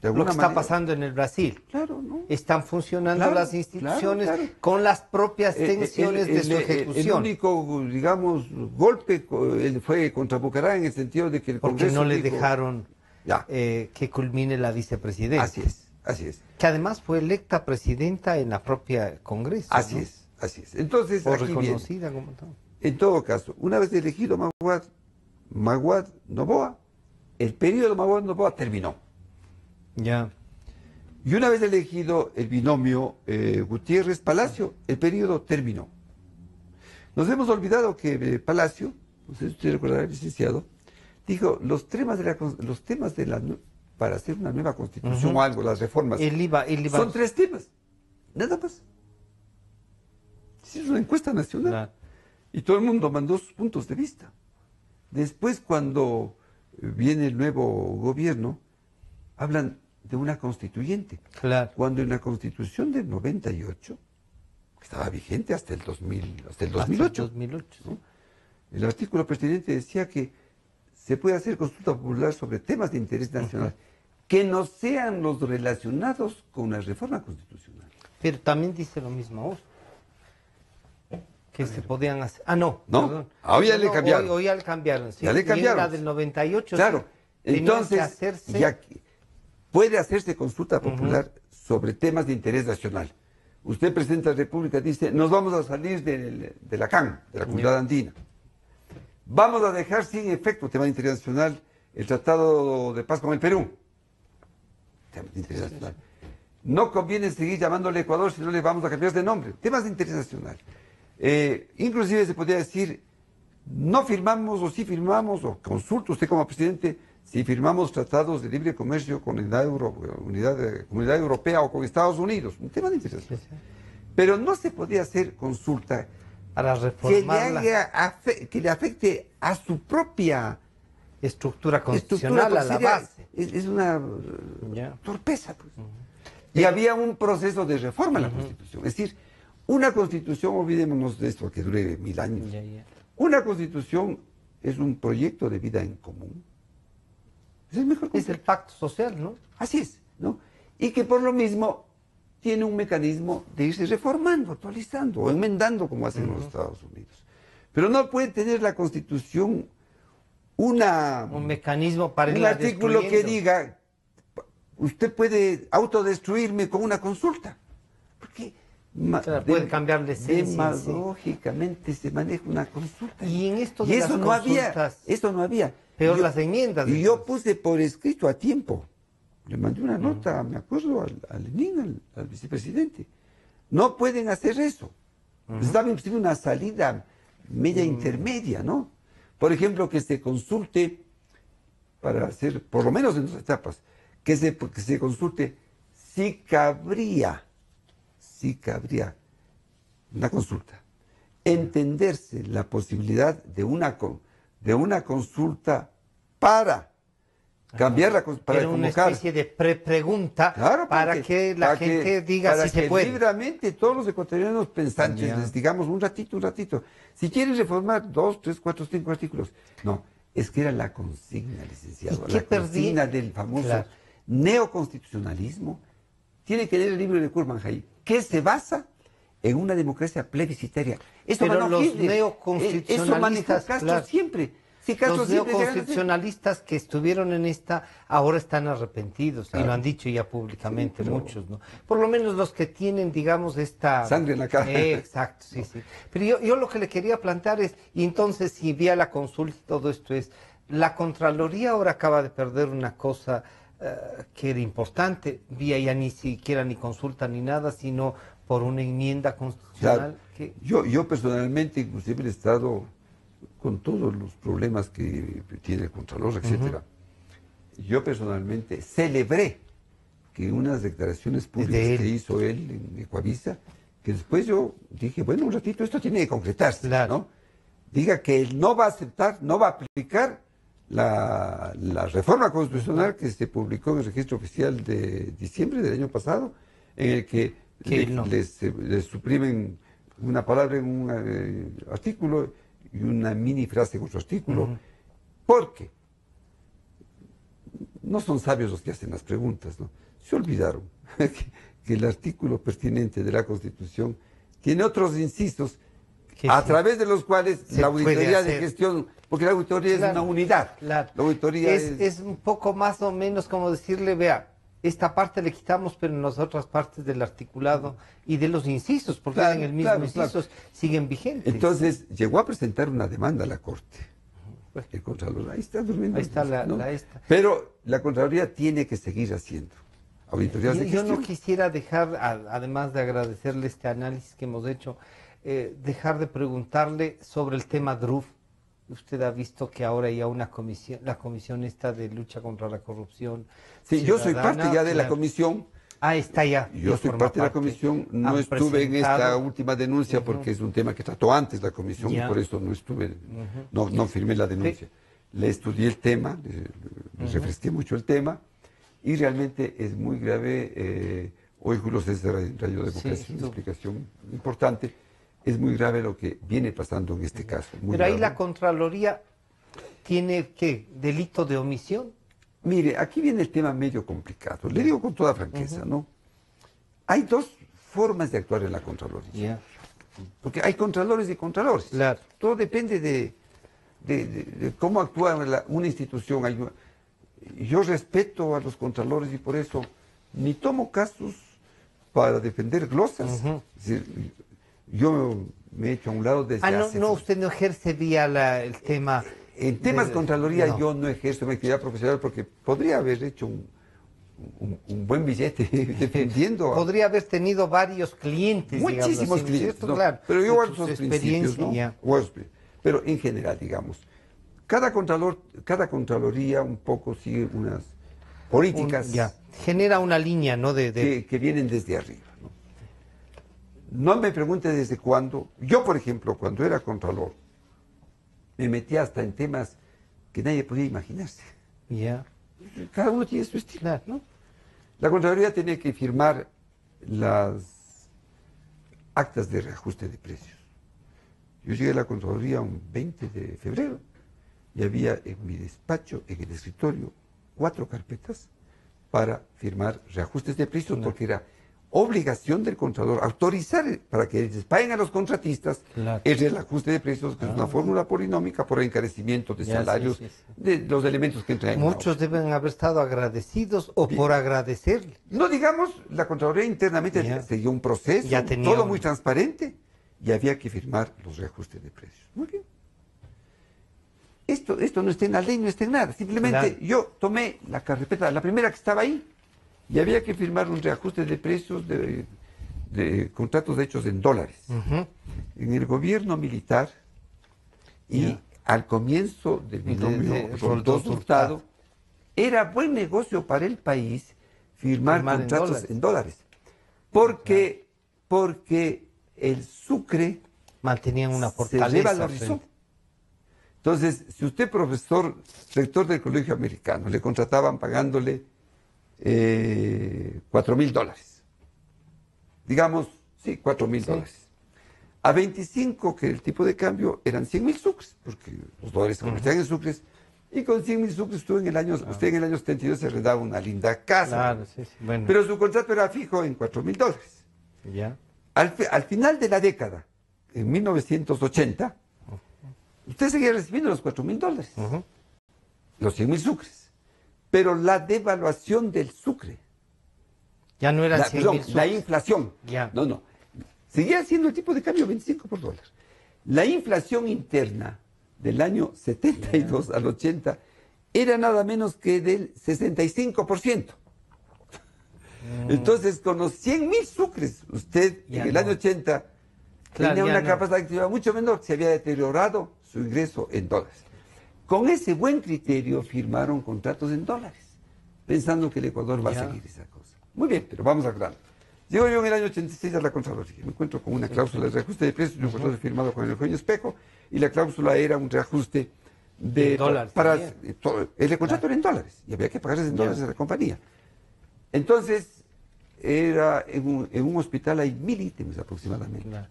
Lo que está pasando en el Brasil. Claro, ¿no? Están funcionando las instituciones con las propias tensiones de su ejecución. El único, digamos, golpe fue contra Bucaram en el sentido de que el Porque Congreso no le dejaron que culmine la vicepresidencia. Así es. Que además fue electa presidenta en la propia Congreso. Así ¿no? es. Entonces, o reconocida como tal. En todo caso, una vez elegido Maguad Noboa, el periodo de Maguad Noboa terminó. Ya. Y una vez elegido el binomio Gutiérrez-Palacio, el periodo terminó. Nos hemos olvidado que Palacio, no sé si usted recordará, licenciado, dijo los temas para hacer una nueva constitución o algo, las reformas, son 3 temas, nada más. Es una encuesta nacional. Claro. Y todo el mundo mandó sus puntos de vista. Después, cuando viene el nuevo gobierno, hablan de una constituyente. Claro. Cuando en la Constitución del 98, que estaba vigente hasta el 2008, ¿no? El artículo pertinente decía que se puede hacer consulta popular sobre temas de interés nacional que no sean los relacionados con la reforma constitucional. Pero también dice lo mismo vos. Que se podían hacer... no, hoy ya le cambiaron. Hoy ya le cambiaron, sí. Ya le cambiaron. Y en la del 98, claro. Sí, entonces, hacerse... ya puede hacerse consulta popular sobre temas de interés nacional. Usted, presidente de la República, dice, nos vamos a salir de la CAN, de la Comunidad Andina. Vamos a dejar sin efecto, tema de interés nacional, el Tratado de Paz con el Perú. Tema de interés nacional. No conviene seguir llamándole Ecuador si no le vamos a cambiar de nombre. Temas de interés nacional. Inclusive se podría decir, no firmamos o sí firmamos, o consulta usted como presidente, si firmamos tratados de libre comercio con la Comunidad Europea o con Estados Unidos. Un tema de interés. Sí. Pero no se podía hacer consulta para reformarla, que le afecte a su propia estructura constitucional, a la base. Es una torpeza, pues. Y había un proceso de reforma en la Constitución. Es decir, una Constitución, olvidémonos de esto, que dure 1000 años. Una Constitución es un proyecto de vida en común. Es el mejor concepto. Es el pacto social, ¿no? Así es, ¿no? Y que por lo mismo tiene un mecanismo de irse reformando, actualizando o enmendando como hacen los Estados Unidos. Pero no puede tener la Constitución un mecanismo para un irla artículo que destruyendo. diga, usted puede autodestruirme con una consulta. Porque Claro, puede cambiar la esencia en sí. demagógicamente se maneja una consulta. Y en esto Y de eso las no había, consultas, eso no había. peor Yo- las enmiendas. Y yo entonces. puse por escrito a tiempo. Le mandé una nota, me acuerdo, a Lenín, al vicepresidente. No pueden hacer eso. Necesitaba inclusive una salida media intermedia, ¿no? Por ejemplo, que se consulte para hacer, por lo menos en dos etapas, que se consulte si cabría una consulta, entenderse la posibilidad de una consulta para cambiar para Era una convocar. especie de pregunta Claro, para que la gente diga para si se que puede. libremente todos los ecuatorianos pensantes Ya. les digamos un ratito. Si quieren reformar 2, 3, 4, 5 artículos. No, es que era la consigna, licenciado. ¿Y qué La consigna del famoso Claro. neoconstitucionalismo. Tiene que leer el libro de Kurman Jai, que se basa en una democracia plebiscitaria. Eso Pero manejó los Hitler. neoconstitucionalistas, Eso manejó Castro claro. siempre. Si Castro Los siempre se gana- neoconstitucionalistas que estuvieron en esta ahora están arrepentidos y Claro. lo han dicho ya públicamente Sí, pero- muchos, ¿no? Por lo menos los que tienen, digamos, esta... Sangre en la cara. Exacto, sí, sí. Pero yo lo que le quería plantear es, y entonces si vía la consulta y todo esto es, la Contraloría ahora acaba de perder una cosa que era importante, vía ya ni siquiera ni consulta ni nada, sino por una enmienda constitucional Claro. que... Yo personalmente, inclusive he estado con todos los problemas que tiene el Contralor, etcétera. Yo personalmente celebré que unas declaraciones públicas De él. que hizo él en Ecuavisa, que después yo dije, bueno, un ratito, esto tiene que concretarse, Claro. ¿no? Diga que él no va a aceptar, no va a aplicar la reforma constitucional que se publicó en el registro oficial de diciembre del año pasado, en el que les suprimen una palabra en un artículo y una mini frase en otro artículo, porque no son sabios los que hacen las preguntas, ¿no? Se olvidaron que el artículo pertinente de la Constitución tiene otros incisos Que a sí. través de los cuales Se la puede auditoría de hacer. gestión, porque la auditoría Claro, es una unidad. claro. La auditoría es un poco más o menos como decirle, vea, esta parte le quitamos, pero en las otras partes del articulado y de los incisos, porque Claro, en el mismo claro, incisos siguen vigentes. Entonces llegó a presentar una demanda a la Corte. El Contralor, ahí está durmiendo. Ahí está ¿no? la esta. Pero la Contraloría tiene que seguir haciendo auditorías de Yo gestión. no quisiera dejar, además de agradecerle este análisis que hemos hecho, dejar de preguntarle sobre el tema DRUF. Usted ha visto que ahora hay una comisión, la comisión esta de lucha contra la corrupción. Sí, yo soy ciudadana, parte ya de la claro. comisión. Ah, está ya. Yo ya soy forma parte de la comisión, no Han estuve en esta presentado. última denuncia porque es un tema que trató antes la comisión Ya. y por eso no estuve, no firmé la denuncia. Le estudié el tema, le refresqué mucho el tema y realmente es muy grave. Hoy Julio César en Radio Democracia Sí, una tú. explicación importante. Es muy grave lo que viene pasando en este caso. Muy Pero ahí grave. la Contraloría tiene, ¿qué? ¿Delito de omisión? Mire, aquí viene el tema medio complicado. Le digo con toda franqueza, ¿no? Hay dos formas de actuar en la Contraloría. Ya. Porque hay contralores y contralores. Claro. Todo depende de cómo actúa una institución. Yo respeto a los contralores y por eso ni tomo casos para defender glosas. Es decir, yo me he hecho a un lado desde hace... Usted no ejerce vía el tema... En temas de Contraloría no. yo no ejerzo mi actividad profesional porque podría haber hecho un buen billete defendiendo a Podría haber tenido varios clientes, digamos muchísimos así, ¿no es clientes. cierto? ¿no? Claro. Pero yo De guardo sus esos principios, ¿no? ya. Pero en general, digamos, cada Contraloría un poco sigue unas políticas Ya. Genera una línea, ¿no? que vienen desde arriba. No me pregunte desde cuándo. Yo, por ejemplo, cuando era Contralor, me metí hasta en temas que nadie podía imaginarse. Ya. Cada uno tiene su estilo. Claro. ¿no? La Contraloría tiene que firmar las actas de reajuste de precios. Yo llegué a la Contraloría un 20 de febrero y había en mi despacho, en el escritorio, 4 carpetas para firmar reajustes de precios porque era obligación del Contralor autorizar para que les paguen a los contratistas Claro. el reajuste de precios, que es una fórmula polinómica por encarecimiento de Ya, salarios, sí, sí, sí. de los elementos que entran en la Muchos deben haber estado agradecidos o por agradecerle. No digamos, la Contraloría internamente Ya. siguió un proceso, Ya tenía todo un- muy transparente, y había que firmar los reajustes de precios. Muy bien. Esto no está en la ley, no está en nada. Simplemente Claro. yo tomé la carpeta, la primera que estaba ahí, y había que firmar un reajuste de precios de contratos hechos en dólares. Ujú. En el gobierno militar y Ya. al comienzo del binomio de Roldós Roldós Hurtado, Hurtado. era buen negocio para el país firmar Firmar en contratos dólares. en dólares. Porque el sucre Mantenían una se fortaleza. revalorizó. frente- Entonces, si usted, profesor, rector del colegio americano, le contrataban pagándole $4,000, digamos, sí, $4,000. A 25, que el tipo de cambio eran 100,000 sucres, porque los dólares se convertían en sucres, y con 100,000 sucres usted en el año 72 se arrendaba una linda casa. Claro, sí, sí. Bueno, Pero su contrato era fijo en $4,000. ya. Al final de la década, en 1980, usted seguía recibiendo los $4,000, Ujú. los 100,000 sucres. Pero la devaluación del sucre, Ya no eran 100,000 la sucres. inflación, Ya. no, seguía siendo el tipo de cambio 25 por dólar. La inflación interna del año 72 al 80 era nada menos que del 65%. Entonces, con los 100,000 sucres, usted Ya en el no. año 80 Claro, tenía ya una no. capacidad activa mucho menor, se había deteriorado su ingreso en dólares. Con ese buen criterio firmaron contratos en dólares, pensando que el Ecuador va a Ya. seguir esa cosa. Muy bien, pero vamos al grano. Llego yo en el año 86 a la Contraloría, me encuentro con una cláusula de reajuste de precios, un contrato firmado con el Eugenio Espejo, y la cláusula era un reajuste de En dólares para también. el contrato era en dólares, y había que pagarles en dólares a la compañía. Entonces, era en un hospital, hay 1,000 ítems aproximadamente. Claro.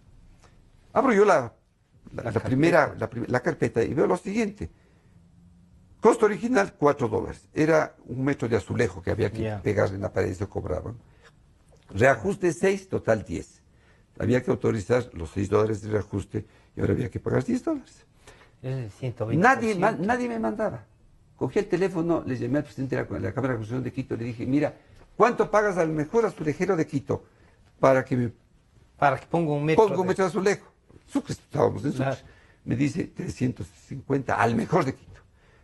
Abro yo la carpeta. carpeta y veo lo siguiente. Costo original, $4. Era un metro de azulejo que había que Ya. pegar en la pared y se cobraban. Reajuste 6, total 10. Había que autorizar los $6 de reajuste y ahora había que pagar $10. Es el 120%. Nadie me mandaba. Cogí el teléfono, le llamé al presidente de la Cámara de Construcción de Quito, le dije, mira, ¿cuánto pagas al mejor azulejero de Quito para que me Para que ponga un metro. ponga un metro de azulejo? Sucres, estábamos en Sucres. Claro. Me dice 350, al mejor de Quito.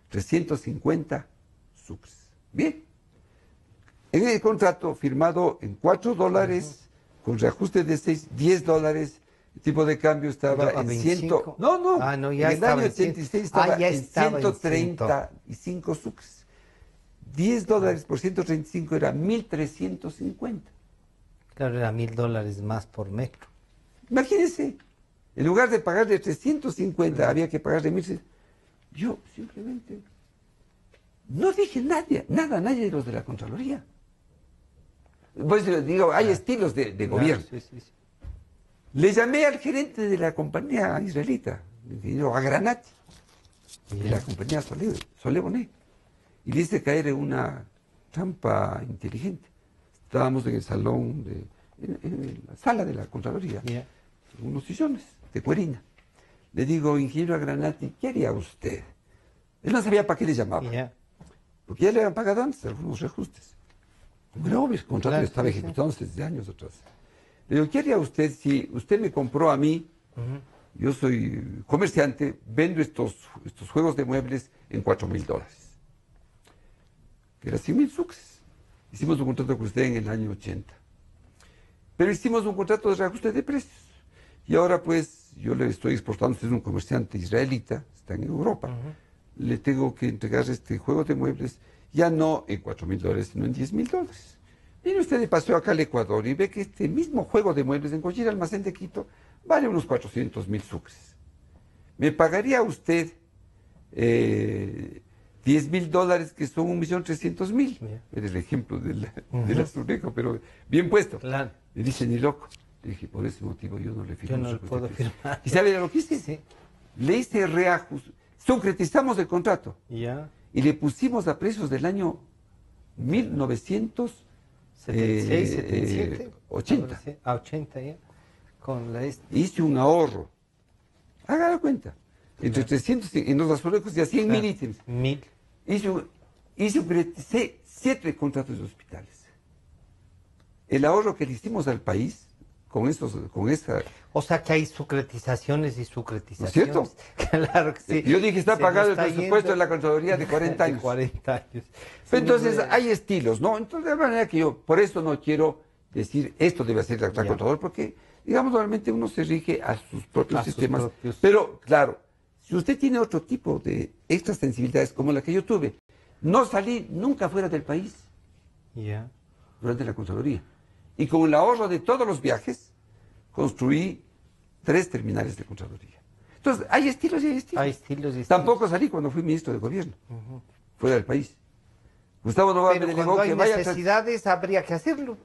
350 sucres. Bien. En el contrato firmado en $4, con reajuste de 6, $10, el tipo de cambio estaba A en 25. 100. No. Ah, no, ya en el estaba año en 100. 86 estaba Ya en estaba en 135 sucres. $10 por 135 era 1,350. Claro, era $1,000 más por metro. Imagínense, en lugar de pagarle 350, había que pagarle 1,600. Yo simplemente no dije nada a nadie de los de la Contraloría. Pues digo, hay estilos de gobierno. Claro, sí. Le llamé al gerente de la compañía israelita, a Granati, de la compañía Solé Bonet, y le hice caer en una trampa inteligente. Estábamos en el salón, en la sala de la Contraloría, Ya. unos sillones de cuerina. Le digo, ingeniero Granati, ¿qué haría usted? Él no sabía para qué le llamaba, Ya. porque ya le habían pagado antes algunos reajustes. Era obvio, el contrato Claro, estaba sí, sí. ejecutado desde años atrás. Le digo, ¿qué haría usted si usted me compró a mí? Ujú. Yo soy comerciante, vendo estos juegos de muebles en $4,000. Que era 100,000 sucres. Hicimos un contrato con usted en el año 80. Pero hicimos un contrato de reajuste de precios. Y ahora pues yo le estoy exportando, usted es un comerciante israelita, está en Europa. Le tengo que entregar este juego de muebles ya no en $4,000, sino en $10,000. Viene usted de paseo acá al Ecuador y ve que este mismo juego de muebles en cualquier almacén de Quito vale unos 400,000 sucres. ¿Me pagaría usted $10,000, que son 1,300,000? Bien. Era el ejemplo del azulejo, pero bien puesto. Claro. Me dice, ni loco. Le dije, por ese motivo yo no le firmo. Yo no un le puedo reajuste de precios. firmar. ¿Y sabe lo que hice? Sí. Le hice reajuste. Sucretizamos el contrato Ya. y le pusimos a precios del año 76, 77. 80. A 80 ya. Con la Hice un ahorro. Haga la cuenta. Entre 300 y en los azulejos ya 100.000 ítems. 1000. Hice 7 contratos de hospitales. El ahorro que le hicimos al país con esta... O sea que hay sucretizaciones y ¿No sucretizaciones. es cierto? Claro que sí. Yo dije, está Se pagado nos el está presupuesto yendo de la Contraloría de 40 años. De 40 años. Sí, Entonces, no, hay estilos, ¿no? Entonces, de manera que yo, por eso no quiero decir, esto debe ser la Ya. Contralor, porque, digamos, normalmente uno se rige a sus propios A sus sistemas. propios. Pero, claro, si usted tiene otro tipo de extras sensibilidades como la que yo tuve, no salí nunca fuera del país Ya. durante la Contraloría. Y con el ahorro de todos los viajes, construí 3 terminales de Contraloría. Entonces, hay estilos y hay estilos. Hay estilos y estilos. Tampoco salí cuando fui ministro de gobierno, fuera del país. Gustavo Novoa me Pero delegó cuando hay que vaya a... necesidades habría que hacerlo.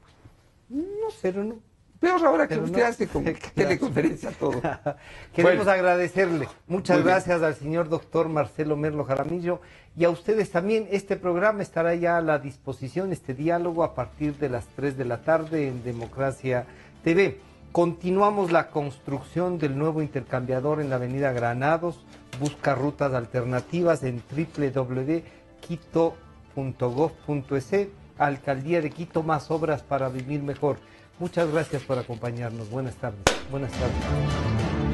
No, pero no. Peor ahora que Pero usted no. hace con Claro. teleconferencia todo. Queremos Bueno. agradecerle. Muchas Muy bien. gracias al señor doctor Marcelo Merlo Jaramillo y a ustedes también. Este programa estará ya a la disposición, este diálogo, a partir de las 3 de la tarde en Democracia TV. Continuamos la construcción del nuevo intercambiador en la avenida Granados. Busca rutas alternativas en www.quito.gov.es. Alcaldía de Quito, más obras para vivir mejor. Muchas gracias por acompañarnos. Buenas tardes. Buenas tardes.